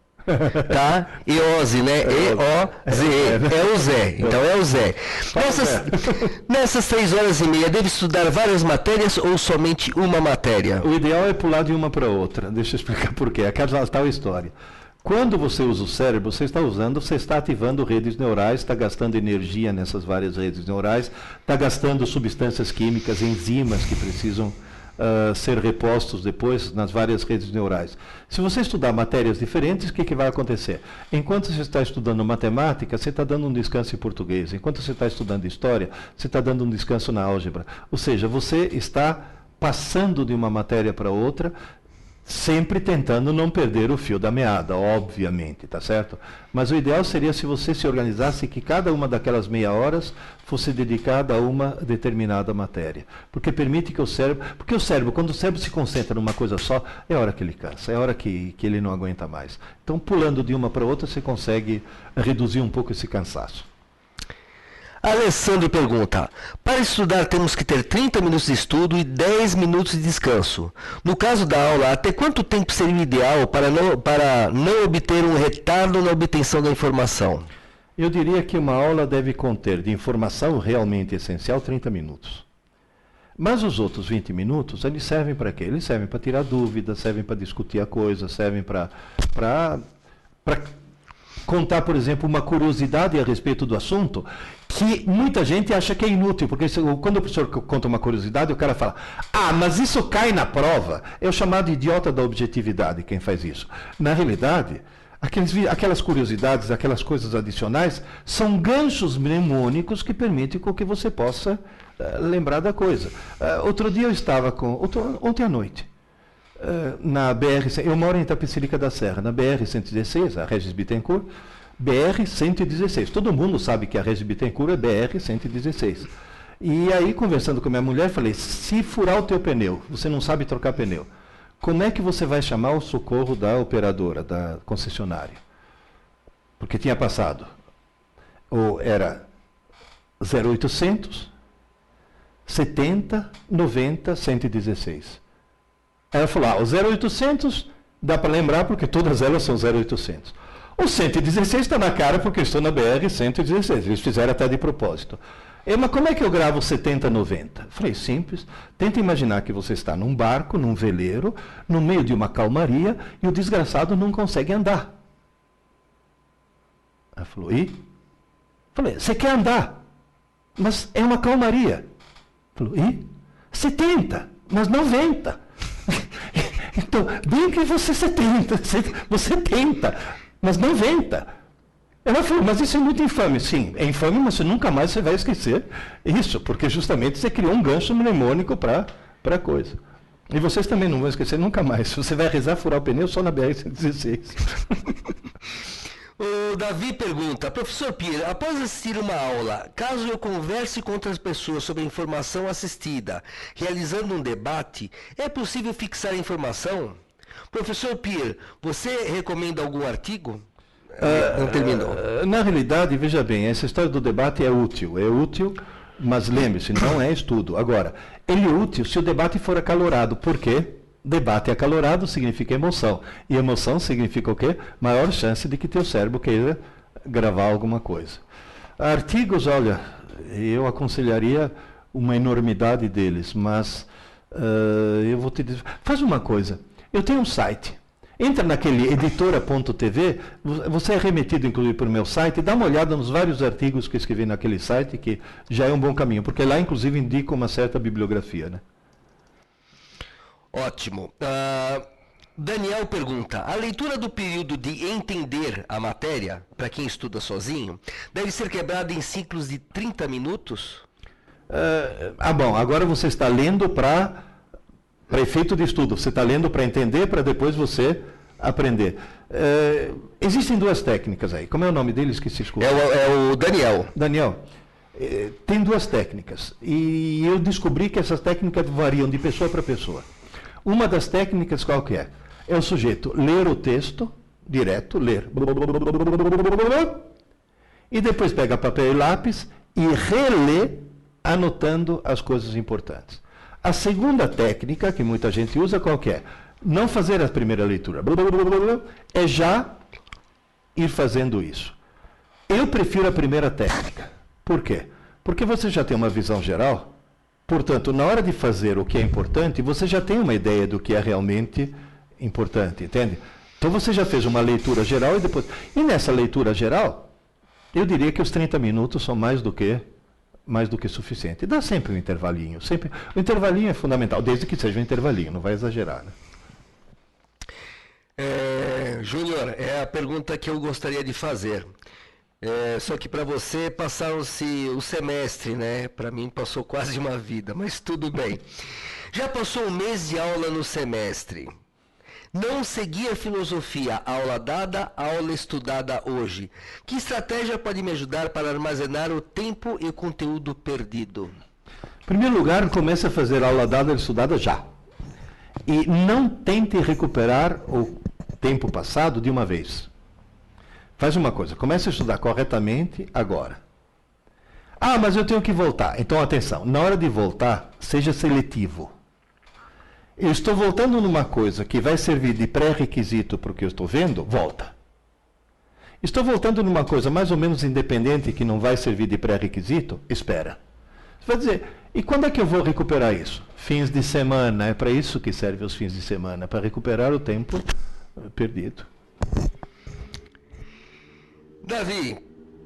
Tá? Eose, né? E-O-Z-E. É o Zé. Então é o Zé. Nessas 3h30, deve estudar várias matérias ou somente uma matéria? O ideal é pular de uma para outra. Deixa eu explicar por quê. Aquela tal história. Quando você usa o cérebro, você está ativando redes neurais, está gastando energia nessas várias redes neurais, está gastando substâncias químicas, enzimas que precisam ser repostos depois nas várias redes neurais. Se você estudar matérias diferentes, o que vai acontecer? Enquanto você está estudando matemática, você está dando um descanso em português. Enquanto você está estudando história, você está dando um descanso na álgebra. Ou seja, você está passando de uma matéria para outra, sempre tentando não perder o fio da meada, obviamente, tá certo? Mas o ideal seria se você se organizasse que cada uma daquelas meia horas fosse dedicada a uma determinada matéria. Porque permite que o cérebro... Porque o cérebro, quando o cérebro se concentra numa coisa só, é a hora que ele cansa, é a hora que ele não aguenta mais. Então, pulando de uma para outra, você consegue reduzir um pouco esse cansaço. Alessandro pergunta, para estudar temos que ter 30 minutos de estudo e 10 minutos de descanso. No caso da aula, até quanto tempo seria o ideal para não obter um retardo na obtenção da informação? Eu diria que uma aula deve conter de informação realmente essencial 30 minutos. Mas os outros 20 minutos, eles servem para quê? Eles servem para tirar dúvidas, servem para discutir a coisa, servem para contar, por exemplo, uma curiosidade a respeito do assunto, que muita gente acha que é inútil, porque quando o professor conta uma curiosidade, o cara fala, mas isso cai na prova. É o chamado idiota da objetividade quem faz isso. Na realidade, aquelas curiosidades, aquelas coisas adicionais, são ganchos mnemônicos que permitem com que você possa lembrar da coisa. Outro dia eu estava ontem à noite, na BR, eu moro em Itapecerica da Serra, na BR-116, a Regis Bittencourt, BR-116. Todo mundo sabe que a Regis Bittencourt é BR-116. E aí, conversando com a minha mulher, falei, se furar o teu pneu, você não sabe trocar pneu, como é que você vai chamar o socorro da operadora, da concessionária? Porque tinha passado, ou era 0800, 70, 90, 116. Aí ela falou, o 0800 dá para lembrar porque todas elas são 0800. O 116 está na cara porque eu estou na BR-116, eles fizeram até de propósito. Mas como é que eu gravo 70, 90? Falei, simples. Tenta imaginar que você está num barco, num veleiro, no meio de uma calmaria, e o desgraçado não consegue andar. Ela falou, e? Falei, você quer andar, mas é uma calmaria. Falou, e? 70, mas 90. Então, bem que você 70, você tenta, mas 90. Ela falou, mas isso é muito infame. Sim, é infame, mas você nunca mais vai esquecer isso, porque justamente você criou um gancho mnemônico para a coisa. E vocês também não vão esquecer nunca mais. Você vai rezar furar o pneu só na BR-116. O Davi pergunta, professor Pierre, após assistir uma aula, caso eu converse com outras pessoas sobre a informação assistida, realizando um debate, é possível fixar a informação? Professor Pierre, você recomenda algum artigo? Não terminou. Na realidade, veja bem, essa história do debate é útil, mas lembre-se, não é estudo. Agora, ele é útil se o debate for acalorado. Por quê? Debate acalorado significa emoção. E emoção significa o quê? Maior chance de que teu cérebro queira gravar alguma coisa. Artigos, olha, eu aconselharia uma enormidade deles, mas eu vou te dizer. Faz uma coisa, eu tenho um site. Entra naquele editora.tv, você é remetido inclusive para o meu site, dá uma olhada nos vários artigos que eu escrevi naquele site, que já é um bom caminho, porque lá inclusive indica uma certa bibliografia, né? Ótimo. Daniel pergunta, a leitura do período de entender a matéria, para quem estuda sozinho, deve ser quebrada em ciclos de 30 minutos? Bom, agora você está lendo para efeito de estudo, você está lendo para entender, para depois você aprender. Existem duas técnicas aí. Como é o nome dele? Esqueci. É o Daniel. Daniel, tem duas técnicas. E eu descobri que essas técnicas variam de pessoa para pessoa. Uma das técnicas qual que é? É o sujeito ler o texto, direto, ler. E depois pega papel e lápis e relê, anotando as coisas importantes. A segunda técnica, que muita gente usa, qual que é? Não fazer a primeira leitura. É já ir fazendo isso. Eu prefiro a primeira técnica. Por quê? Porque você já tem uma visão geral. Portanto, na hora de fazer o que é importante, você já tem uma ideia do que é realmente importante, entende? Então você já fez uma leitura geral e depois... E nessa leitura geral, eu diria que os 30 minutos são mais do que suficiente. Dá sempre um intervalinho. Sempre. O intervalinho é fundamental, desde que seja um intervalinho, não vai exagerar, né? Júnior, é a pergunta que eu gostaria de fazer. Só que para você passaram-se o semestre, né? Para mim passou quase uma vida, mas tudo bem. Já passou um mês de aula no semestre. Não segui a filosofia, aula dada, aula estudada hoje. Que estratégia pode me ajudar para armazenar o tempo e o conteúdo perdido? Em primeiro lugar, comece a fazer aula dada e estudada já. E não tente recuperar o tempo passado de uma vez. Faz uma coisa, comece a estudar corretamente agora. Mas eu tenho que voltar. Então, atenção, na hora de voltar, seja seletivo. Eu estou voltando numa coisa que vai servir de pré-requisito para o que eu estou vendo, volta. Estou voltando numa coisa mais ou menos independente que não vai servir de pré-requisito, espera. Você vai dizer, e quando é que eu vou recuperar isso? Fins de semana, é para isso que servem os fins de semana, para recuperar o tempo perdido. Davi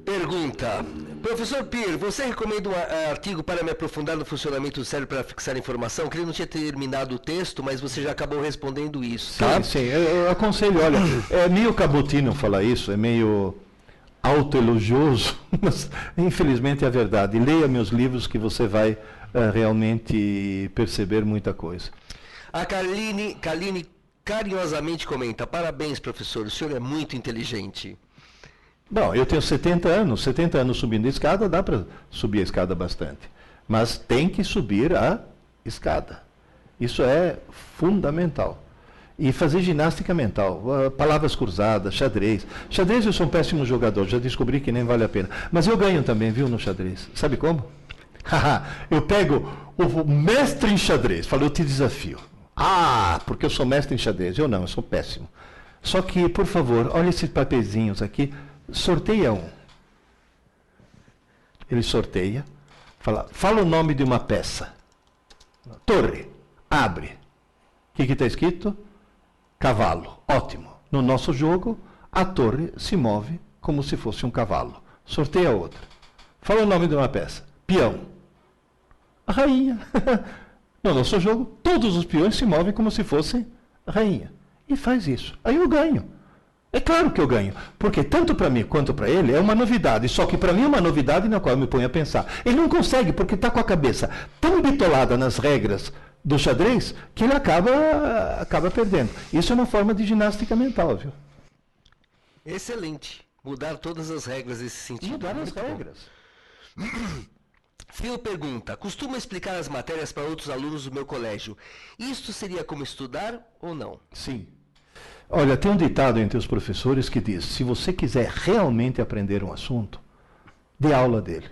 pergunta, professor Pierre, você recomenda um artigo para me aprofundar no funcionamento do cérebro para fixar informação? Que ele não tinha terminado o texto, mas você já acabou respondendo isso, tá? Sim, eu aconselho, olha, é meio cabotino falar isso, é meio autoelogioso, mas infelizmente é verdade. Leia meus livros que você vai realmente perceber muita coisa. A Kaline carinhosamente comenta: parabéns, professor, o senhor é muito inteligente. Bom, eu tenho 70 anos subindo a escada, dá para subir a escada bastante. Mas tem que subir a escada. Isso é fundamental. E fazer ginástica mental, palavras cruzadas, xadrez. Xadrez eu sou um péssimo jogador, já descobri que nem vale a pena. Mas eu ganho também, viu, no xadrez. Sabe como? Eu pego o mestre em xadrez, falo, eu te desafio. Ah, porque eu sou mestre em xadrez. Eu não, eu sou péssimo. Só que, por favor, olha esses papeizinhos aqui, sorteia um. Ele sorteia, fala o nome de uma peça. Torre, abre. O que está escrito? Cavalo. Ótimo. No nosso jogo, a torre se move como se fosse um cavalo. Sorteia outra. Fala o nome de uma peça. Peão. A rainha. No nosso jogo, todos os peões se movem como se fossem a rainha. E faz isso. Aí eu ganho. É claro que eu ganho. Porque tanto para mim quanto para ele é uma novidade. Só que para mim é uma novidade na qual eu me ponho a pensar. Ele não consegue porque está com a cabeça tão bitolada nas regras do xadrez que ele acaba perdendo. Isso é uma forma de ginástica mental, viu? Excelente. Mudar todas as regras nesse sentido. Mudar as regras. Phil pergunta: costumo explicar as matérias para outros alunos do meu colégio. Isto seria como estudar ou não? Sim. Olha, tem um ditado entre os professores que diz: se você quiser realmente aprender um assunto, dê aula dele.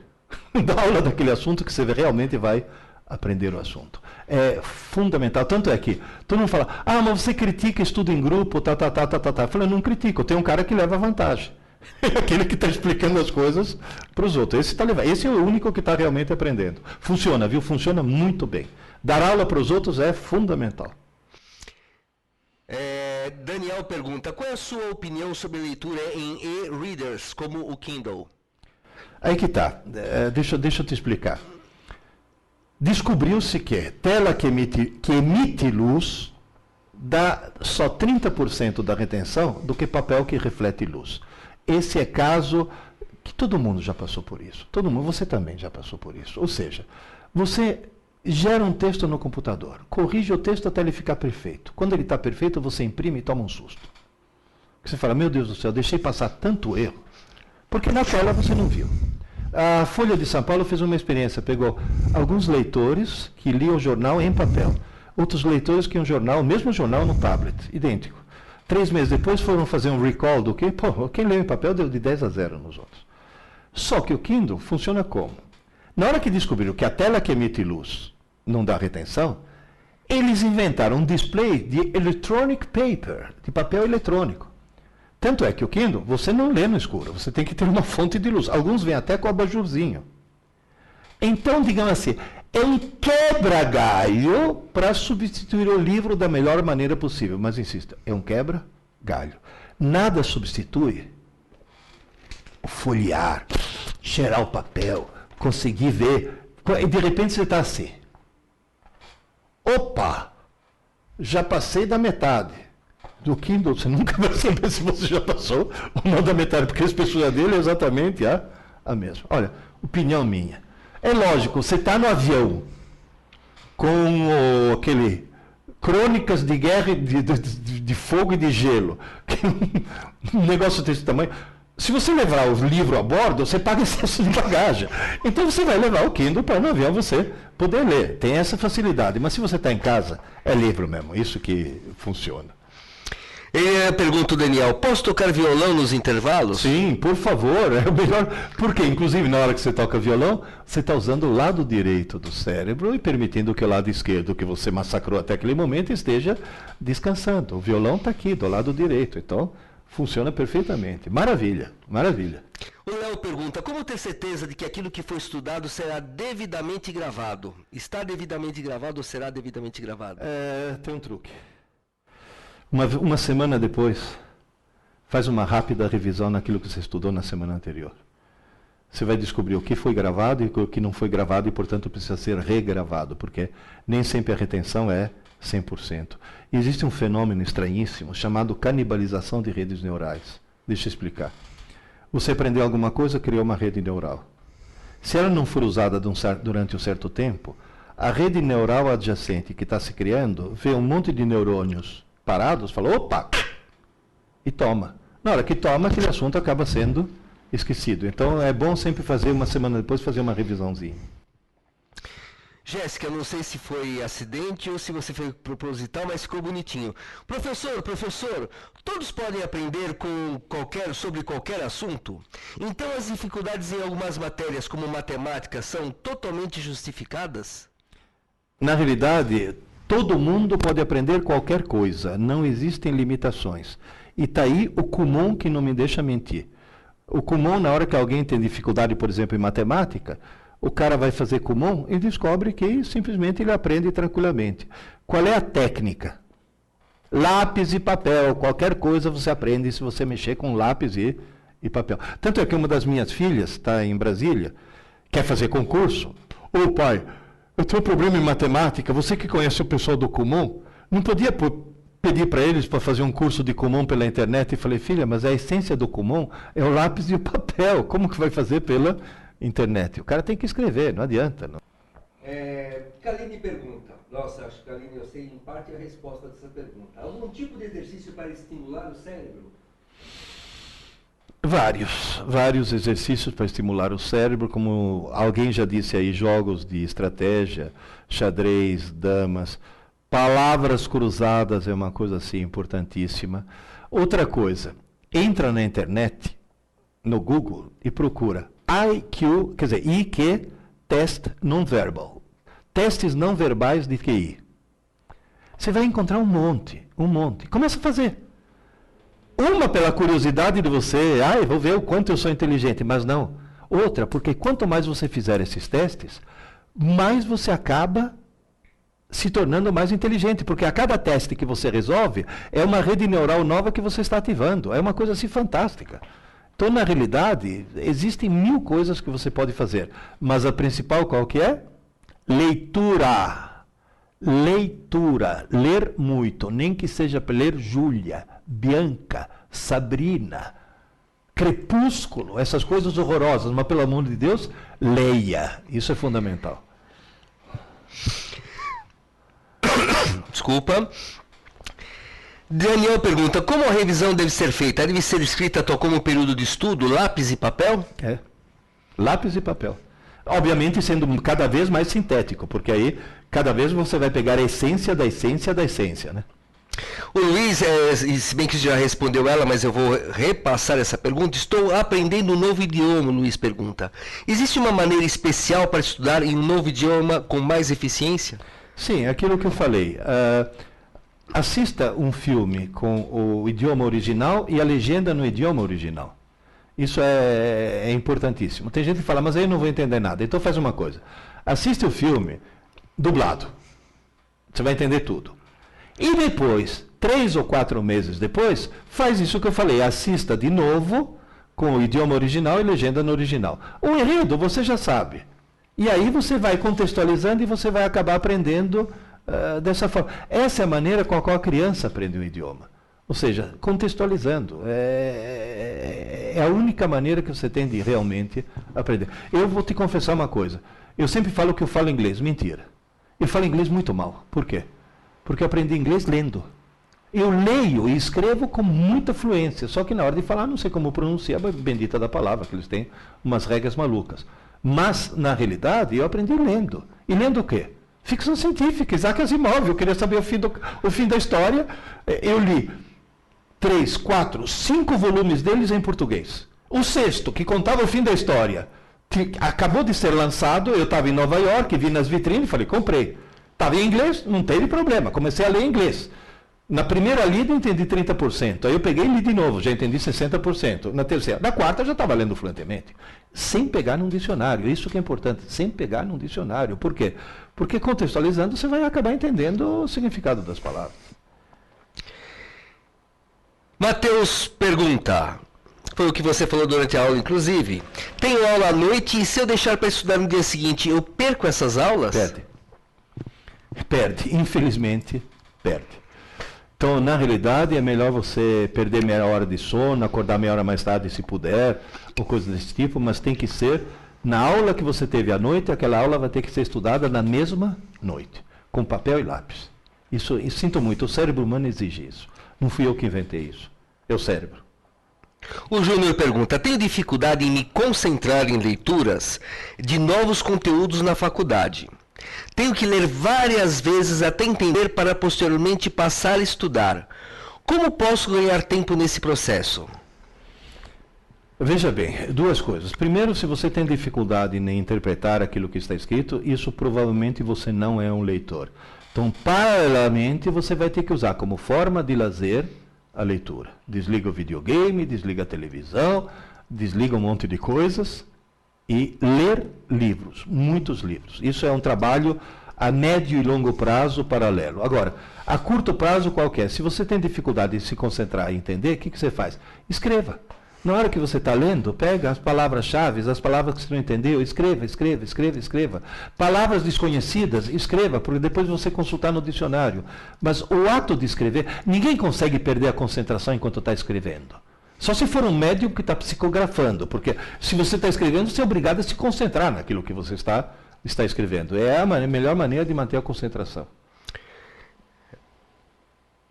Dá aula daquele assunto que você realmente vai aprender o assunto. É fundamental. Tanto é que todo mundo fala: ah, mas você critica estudo em grupo, tá. Eu falo: eu não critico, tem um cara que leva vantagem. É aquele que está explicando as coisas para os outros. Esse é o único que está realmente aprendendo. Funciona, viu? Funciona muito bem. Dar aula para os outros é fundamental. Daniel pergunta: qual é a sua opinião sobre leitura em e-readers, como o Kindle? Aí que está. Deixa eu te explicar. Descobriu-se que tela que emite luz dá só 30% da retenção do que papel que reflete luz. Esse é caso que todo mundo já passou por isso. Todo mundo, você também já passou por isso. Ou seja, você gera um texto no computador, corrige o texto até ele ficar perfeito. Quando ele está perfeito, você imprime e toma um susto. Você fala: meu Deus do céu, deixei passar tanto erro, porque na tela você não viu. A Folha de São Paulo fez uma experiência, pegou alguns leitores que liam o jornal em papel, outros leitores que iam o mesmo jornal no tablet, idêntico. 3 meses depois foram fazer um recall do que, quem leu em papel deu de 10-0 nos outros. Só que o Kindle funciona como? Na hora que descobriram que a tela que emite luz não dá retenção, eles inventaram um display de electronic paper, de papel eletrônico. Tanto é que o Kindle, você não lê no escuro, você tem que ter uma fonte de luz. Alguns vêm até com abajurzinho. Então, digamos assim, é um quebra-galho para substituir o livro da melhor maneira possível. Mas insisto, é um quebra-galho. Nada substitui o folhear, cheirar o papel, conseguir ver. E de repente você está assim. Opa! Já passei da metade. Do Kindle, você nunca vai saber se você já passou ou não da metade, porque a espessura dele é exatamente a mesma. Olha, opinião minha. É lógico, você está no avião com aquele crônicas de guerra, de fogo e de gelo, um negócio desse tamanho. Se você levar o livro a bordo, você paga excesso de bagagem. Então você vai levar o Kindle para no avião você poder ler. Tem essa facilidade. Mas se você está em casa, é livro mesmo. Isso que funciona. Pergunta o Daniel: posso tocar violão nos intervalos? Sim, por favor, é o melhor. Porque, inclusive, na hora que você toca violão, você está usando o lado direito do cérebro e permitindo que o lado esquerdo, que você massacrou até aquele momento, esteja descansando. O violão está aqui, do lado direito. Então, funciona perfeitamente. Maravilha, maravilha. O Léo pergunta: como ter certeza de que aquilo que foi estudado será devidamente gravado? Está devidamente gravado ou será devidamente gravado? Tem um truque. Uma semana depois, faz uma rápida revisão naquilo que você estudou na semana anterior. Você vai descobrir o que foi gravado e o que não foi gravado e, portanto, precisa ser regravado, porque nem sempre a retenção é 100%. E existe um fenômeno estranhíssimo chamado canibalização de redes neurais. Deixa eu explicar. Você aprendeu alguma coisa, criou uma rede neural. Se ela não for usada durante um certo tempo, a rede neural adjacente que está se criando vê um monte de neurônios parados, fala, opa, e toma. Na hora que toma, aquele assunto acaba sendo esquecido. Então é bom sempre fazer, uma semana depois, fazer uma revisãozinha. Jéssica, não sei se foi acidente ou se você foi proposital, mas ficou bonitinho. Professor, todos podem aprender sobre qualquer assunto? Então as dificuldades em algumas matérias, como matemática, são totalmente justificadas? Na realidade, todo mundo pode aprender qualquer coisa, não existem limitações. E está aí o Kumon que não me deixa mentir. O Kumon, na hora que alguém tem dificuldade, por exemplo, em matemática, o cara vai fazer Kumon e descobre que simplesmente ele aprende tranquilamente. Qual é a técnica? Lápis e papel, qualquer coisa você aprende se você mexer com lápis e papel. Tanto é que uma das minhas filhas está em Brasília, quer fazer concurso. Ô pai, eu tenho um problema em matemática, você que conhece o pessoal do Kumon, não podia pedir para eles para fazer um curso de Kumon pela internet? E falei, filha, mas a essência do Kumon é o lápis e o papel, como que vai fazer pela internet? O cara tem que escrever, não adianta. Não. Kaline pergunta, nossa, acho que Kaline, eu sei em parte a resposta dessa pergunta. Algum tipo de exercício para estimular o cérebro? Vários exercícios para estimular o cérebro, como alguém já disse aí, jogos de estratégia, xadrez, damas, palavras cruzadas é uma coisa assim importantíssima. Outra coisa, entra na internet, no Google, e procura IQ, quer dizer, IQ, Test Non-Verbal. Testes não verbais de QI. Você vai encontrar um monte. Começa a fazer. Uma pela curiosidade de você, vou ver o quanto eu sou inteligente, mas não. Outra, porque quanto mais você fizer esses testes, mais você acaba se tornando mais inteligente, porque a cada teste que você resolve, é uma rede neural nova que você está ativando. É uma coisa assim fantástica. Então, na realidade, existem 1000 coisas que você pode fazer, mas a principal qual que é? Leitura. Ler muito, nem que seja para ler Júlia, Bianca, Sabrina, Crepúsculo, essas coisas horrorosas, mas pelo amor de Deus, leia. Isso é fundamental. Desculpa. Daniel pergunta, como a revisão deve ser feita? Deve ser escrita como período de estudo, lápis e papel? Lápis e papel. Obviamente sendo cada vez mais sintético, porque aí cada vez você vai pegar a essência da essência da essência, né? O Luiz, se bem que já respondeu ela, mas eu vou repassar essa pergunta. Estou aprendendo um novo idioma, o Luiz pergunta. Existe uma maneira especial para estudar em um novo idioma com mais eficiência? Sim, aquilo que eu falei. Assista um filme com o idioma original e a legenda no idioma original. Isso é importantíssimo. Tem gente que fala, mas aí eu não vou entender nada. Então faz uma coisa. Assiste o filme dublado. Você vai entender tudo. E depois, 3 ou 4 meses depois, faz isso que eu falei. Assista de novo com o idioma original e legenda no original. O enredo você já sabe. E aí você vai contextualizando e você vai acabar aprendendo dessa forma. Essa é a maneira com a qual a criança aprende o idioma. Ou seja, contextualizando. É a única maneira que você tem de realmente aprender. Eu vou te confessar uma coisa. Eu sempre falo que eu falo inglês. Mentira. Eu falo inglês muito mal. Por quê? Porque eu aprendi inglês lendo. Eu leio e escrevo com muita fluência. Só que na hora de falar, não sei como pronunciar a bendita da palavra, que eles têm umas regras malucas. Mas, na realidade, eu aprendi lendo. E lendo o quê? Ficção científica, Isaac Asimov. Eu queria saber o fim da história. Eu li 3, 4, 5 volumes deles em português. O 6º, que contava o fim da história, acabou de ser lançado. Eu estava em Nova York, vi nas vitrines, falei, comprei. Estava em inglês, não teve problema. Comecei a ler em inglês. Na primeira lida entendi 30%. Aí eu peguei e li de novo, já entendi 60%. Na terceira. Na quarta já estava lendo fluentemente. Sem pegar num dicionário. Isso que é importante, sem pegar num dicionário. Por quê? Porque contextualizando você vai acabar entendendo o significado das palavras. Matheus pergunta, foi o que você falou durante a aula, inclusive. Tenho aula à noite e se eu deixar para estudar no dia seguinte, eu perco essas aulas? Perde. Infelizmente, perde. Então, na realidade, é melhor você perder meia hora de sono, acordar meia hora mais tarde se puder, ou coisa desse tipo, mas tem que ser Na aula que você teve à noite, aquela aula vai ter que ser estudada na mesma noite, com papel e lápis. Isso sinto muito, o cérebro humano exige isso. Não fui eu que inventei isso, é o cérebro. O Júnior pergunta, tenho dificuldade em me concentrar em leituras de novos conteúdos na faculdade. Tenho que ler várias vezes até entender para posteriormente passar a estudar. Como posso ganhar tempo nesse processo? Veja bem, duas coisas. Primeiro, se você tem dificuldade em interpretar aquilo que está escrito, isso provavelmente você não é um leitor. Então, paralelamente, você vai ter que usar como forma de lazer a leitura. Desliga o videogame, desliga a televisão, desliga um monte de coisas e ler livros, muitos livros. Isso é um trabalho a médio e longo prazo paralelo. Agora, a curto prazo qualquer, se você tem dificuldade em se concentrar e entender, o que você faz? Escreva. Na hora que você está lendo, pega as palavras-chave, as palavras que você não entendeu, escreva. Palavras desconhecidas, escreva, porque depois você consultar no dicionário. Mas o ato de escrever, ninguém consegue perder a concentração enquanto está escrevendo. Só se for um médium que está psicografando, porque se você está escrevendo, você é obrigado a se concentrar naquilo que você está escrevendo. É a melhor maneira de manter a concentração.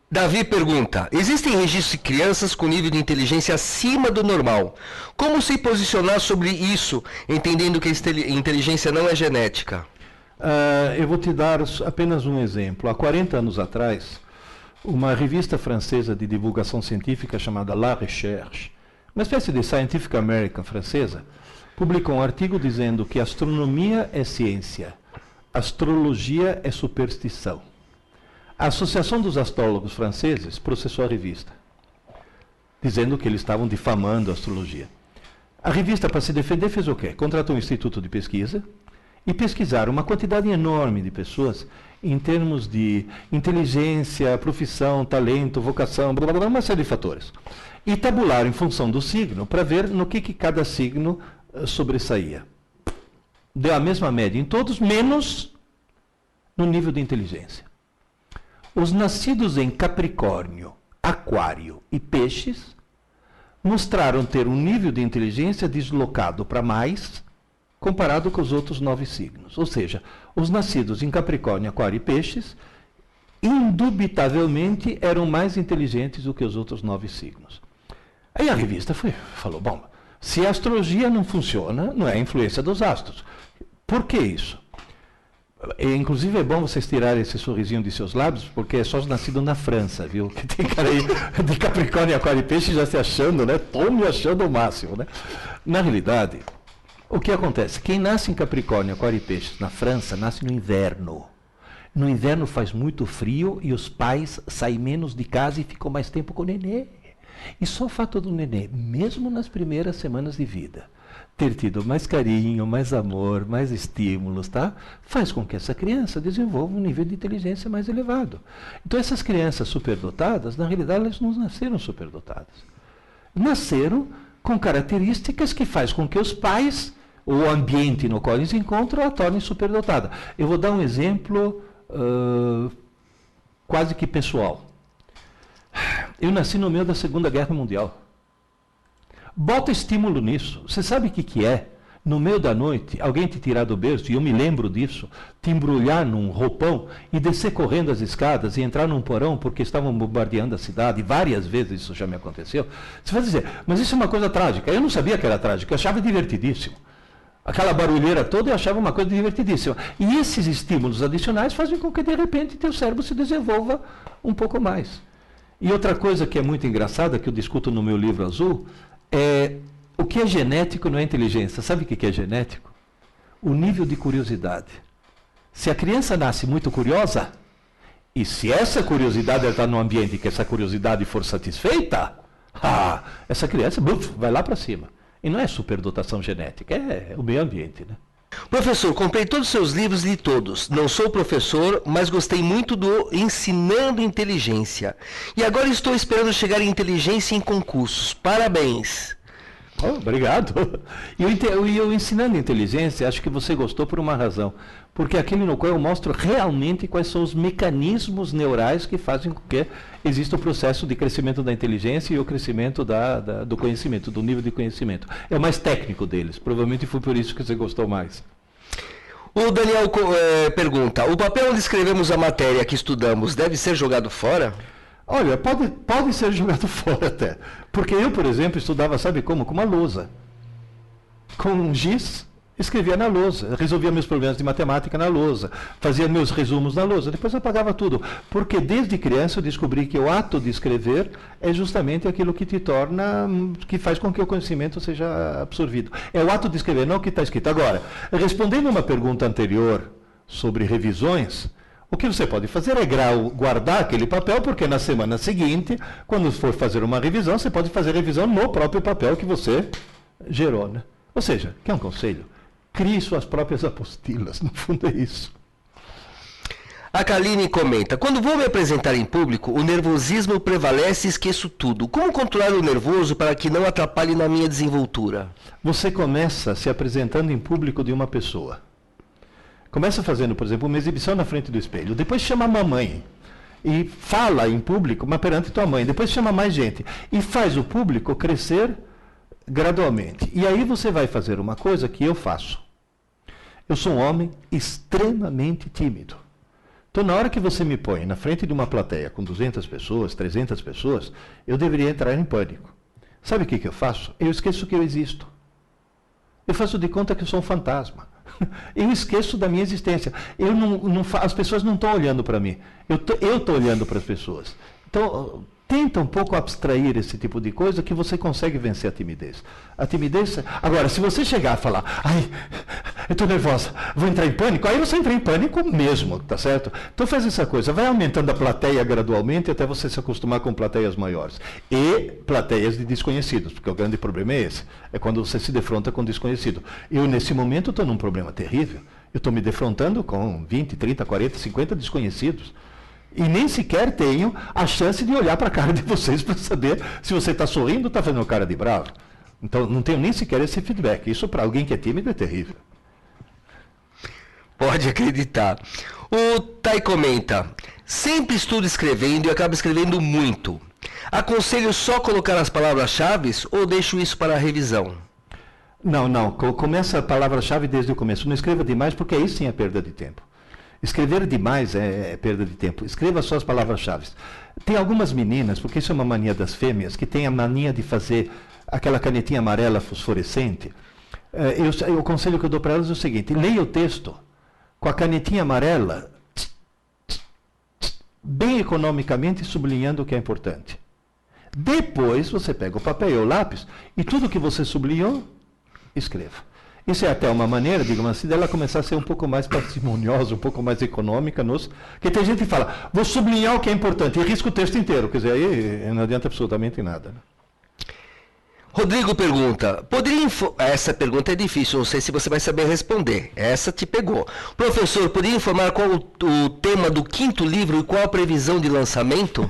Davi pergunta, existem registros de crianças com nível de inteligência acima do normal. Como se posicionar sobre isso, entendendo que a inteligência não é genética? Eu vou te dar apenas um exemplo. Há 40 anos atrás, uma revista francesa de divulgação científica chamada La Recherche, uma espécie de Scientific American francesa, publicou um artigo dizendo que astronomia é ciência, astrologia é superstição. A Associação dos Astrólogos Franceses processou a revista, dizendo que eles estavam difamando a astrologia. A revista, para se defender, fez o quê? Contratou um instituto de pesquisa e pesquisaram uma quantidade enorme de pessoas em termos de inteligência, profissão, talento, vocação, blá, blá, blá, uma série de fatores. E tabularam em função do signo para ver no que cada signo sobressaía. Deu a mesma média em todos, menos no nível de inteligência. Os nascidos em Capricórnio, Aquário e Peixes mostraram ter um nível de inteligência deslocado para mais comparado com os outros 9 signos. Ou seja, os nascidos em Capricórnio, Aquário e Peixes indubitavelmente eram mais inteligentes do que os outros 9 signos. Aí a revista falou, bom, se a astrologia não funciona, não é a influência dos astros. Por que isso? Inclusive é bom vocês tirarem esse sorrisinho de seus lábios, porque é só nascido na França, viu? Que tem cara aí de Capricórnio, Aquário e Peixe já se achando, né? Tô me achando o máximo, né? Na realidade, o que acontece? Quem nasce em Capricórnio, Aquário e Peixe na França, nasce no inverno. No inverno faz muito frio e os pais saem menos de casa e ficam mais tempo com o nenê. E só o fato do nenê, mesmo nas primeiras semanas de vida, ter tido mais carinho, mais amor, mais estímulos, tá? Faz com que essa criança desenvolva um nível de inteligência mais elevado. Então essas crianças superdotadas, na realidade, elas não nasceram superdotadas. Nasceram com características que faz com que os pais, ou o ambiente no qual eles encontram, a tornem superdotada. Eu vou dar um exemplo quase que pessoal. Eu nasci no meio da Segunda Guerra Mundial. Bota estímulo nisso. Você sabe o que é? No meio da noite, alguém te tirar do berço, e eu me lembro disso, te embrulhar num roupão e descer correndo as escadas e entrar num porão porque estavam bombardeando a cidade. Várias vezes isso já me aconteceu. Você vai dizer, mas isso é uma coisa trágica. Eu não sabia que era trágica, eu achava divertidíssimo. Aquela barulheira toda eu achava uma coisa divertidíssima. E esses estímulos adicionais fazem com que, de repente, teu cérebro se desenvolva um pouco mais. E outra coisa que é muito engraçada, que eu discuto no meu livro azul, é o que é genético não é inteligência. Sabe o que é genético? O nível de curiosidade. Se a criança nasce muito curiosa, e se essa curiosidade está num ambiente que essa curiosidade for satisfeita, essa criança vai lá para cima. E não é superdotação genética, é o meio ambiente, né? Professor, comprei todos os seus livros e li todos. Não sou professor, mas gostei muito do Ensinando Inteligência. E agora estou esperando chegar em inteligência em concursos. Parabéns. Oh, obrigado. E eu ensinando inteligência, acho que você gostou por uma razão. Porque aquele no qual eu mostro realmente quais são os mecanismos neurais que fazem com que exista o processo de crescimento da inteligência e o crescimento do conhecimento, do nível de conhecimento. É o mais técnico deles. Provavelmente foi por isso que você gostou mais. O Daniel pergunta, o papel onde escrevemos a matéria que estudamos deve ser jogado fora? Olha, pode ser jogado fora até. Porque eu, por exemplo, estudava, sabe como? Com uma lousa. Com um giz, escrevia na lousa. Resolvia meus problemas de matemática na lousa. Fazia meus resumos na lousa. Depois eu apagava tudo. Porque desde criança eu descobri que o ato de escrever é justamente aquilo que te torna, que faz com que o conhecimento seja absorvido. É o ato de escrever, não o que está escrito. Agora, respondendo uma pergunta anterior sobre revisões, o que você pode fazer é guardar aquele papel, porque na semana seguinte, quando for fazer uma revisão, você pode fazer revisão no próprio papel que você gerou, né? Ou seja, quer um conselho? Crie suas próprias apostilas, no fundo é isso. A Kaline comenta, quando vou me apresentar em público, o nervosismo prevalece e esqueço tudo. Como controlar o nervoso para que não atrapalhe na minha desenvoltura? Você começa se apresentando em público de uma pessoa. Começa fazendo, por exemplo, uma exibição na frente do espelho. Depois chama a mamãe e fala em público, mas perante tua mãe. Depois chama mais gente e faz o público crescer gradualmente. E aí você vai fazer uma coisa que eu faço. Eu sou um homem extremamente tímido. Então, na hora que você me põe na frente de uma plateia com 200 pessoas, 300 pessoas, eu deveria entrar em pânico. Sabe o que eu faço? Eu esqueço que eu existo. Eu faço de conta que eu sou um fantasma. Eu esqueço da minha existência. As pessoas não estão olhando para mim. Eu estou olhando para as pessoas. Então, tenta um pouco abstrair esse tipo de coisa que você consegue vencer a timidez. A timidez... Agora, se você chegar a falar, ai, eu estou nervosa, vou entrar em pânico, aí você entra em pânico mesmo, tá certo? Então faz essa coisa, vai aumentando a plateia gradualmente até você se acostumar com plateias maiores. E plateias de desconhecidos, porque o grande problema é esse. É quando você se defronta com desconhecido. Eu, nesse momento, estou num problema terrível. Eu estou me defrontando com 20, 30, 40, 50 desconhecidos. E nem sequer tenho a chance de olhar para a cara de vocês para saber se você está sorrindo ou está fazendo cara de bravo. Então, não tenho nem sequer esse feedback. Isso, para alguém que é tímido, é terrível. Pode acreditar. O Tai comenta, sempre estudo escrevendo e acabo escrevendo muito. Aconselho só colocar as palavras-chave ou deixo isso para a revisão? Não. Começa a palavra-chave desde o começo. Não escreva demais, porque aí sim é perda de tempo. Escrever demais é perda de tempo. Escreva só as palavras-chave. Tem algumas meninas, porque isso é uma mania das fêmeas, que tem a mania de fazer aquela canetinha amarela fosforescente. O conselho que eu dou para elas é o seguinte, leia o texto com a canetinha amarela, bem economicamente sublinhando o que é importante. Depois você pega o papel e o lápis e tudo que você sublinhou, escreva. Isso é até uma maneira, digamos assim, dela começar a ser um pouco mais parcimoniosa, um pouco mais econômica. Porque tem gente que fala, vou sublinhar o que é importante, e risca o texto inteiro. Quer dizer, aí não adianta absolutamente nada. Né? Rodrigo pergunta, essa pergunta é difícil, não sei se você vai saber responder. Essa te pegou. Professor, poderia informar qual o tema do 5º livro e qual a previsão de lançamento?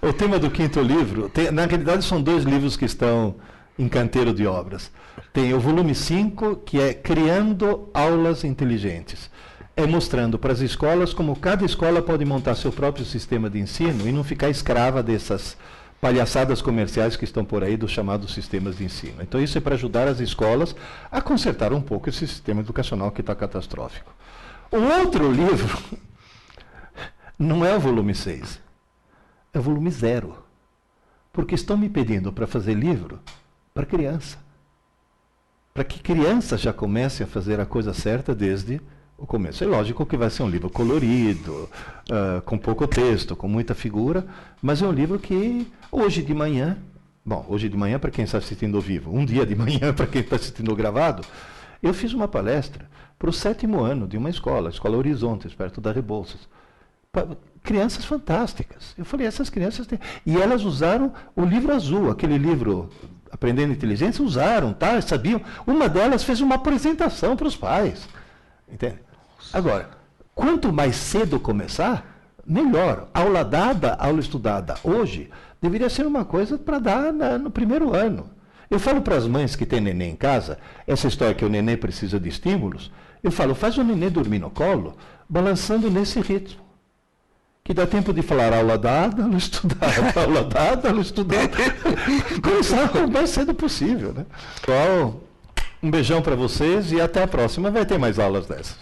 O tema do 5º livro, na realidade são 2 livros que estão em canteiro de obras. Tem o volume 5, que é Criando Aulas Inteligentes. É mostrando para as escolas como cada escola pode montar seu próprio sistema de ensino e não ficar escrava dessas palhaçadas comerciais que estão por aí dos chamados sistemas de ensino. Então isso é para ajudar as escolas a consertar um pouco esse sistema educacional que está catastrófico. O outro livro não é o volume 6, é o volume 0. Porque estão me pedindo para fazer livro para criança. Para que criança já comece a fazer a coisa certa desde o começo. É lógico que vai ser um livro colorido, com pouco texto, com muita figura, mas é um livro que hoje de manhã para quem está assistindo ao vivo, um dia de manhã para quem está assistindo ao gravado, eu fiz uma palestra para o 7º ano de uma escola, a Escola Horizontes, perto da Rebouças. Crianças fantásticas. Eu falei, essas crianças têm... E elas usaram o livro azul, aquele livro Aprendendo Inteligência, usaram, tá? Sabiam. Uma delas fez uma apresentação para os pais. Entende? Agora, quanto mais cedo começar, melhor. Aula dada, aula estudada hoje, deveria ser uma coisa para dar no primeiro ano. Eu falo para as mães que têm neném em casa, essa história que o neném precisa de estímulos, eu falo, faz o neném dormir no colo, balançando nesse ritmo. Que dá tempo de falar aula dada, aula estudada, aula dada, aula estudada. Começar o mais cedo possível, né? Pessoal, um beijão para vocês e até a próxima. Vai ter mais aulas dessas.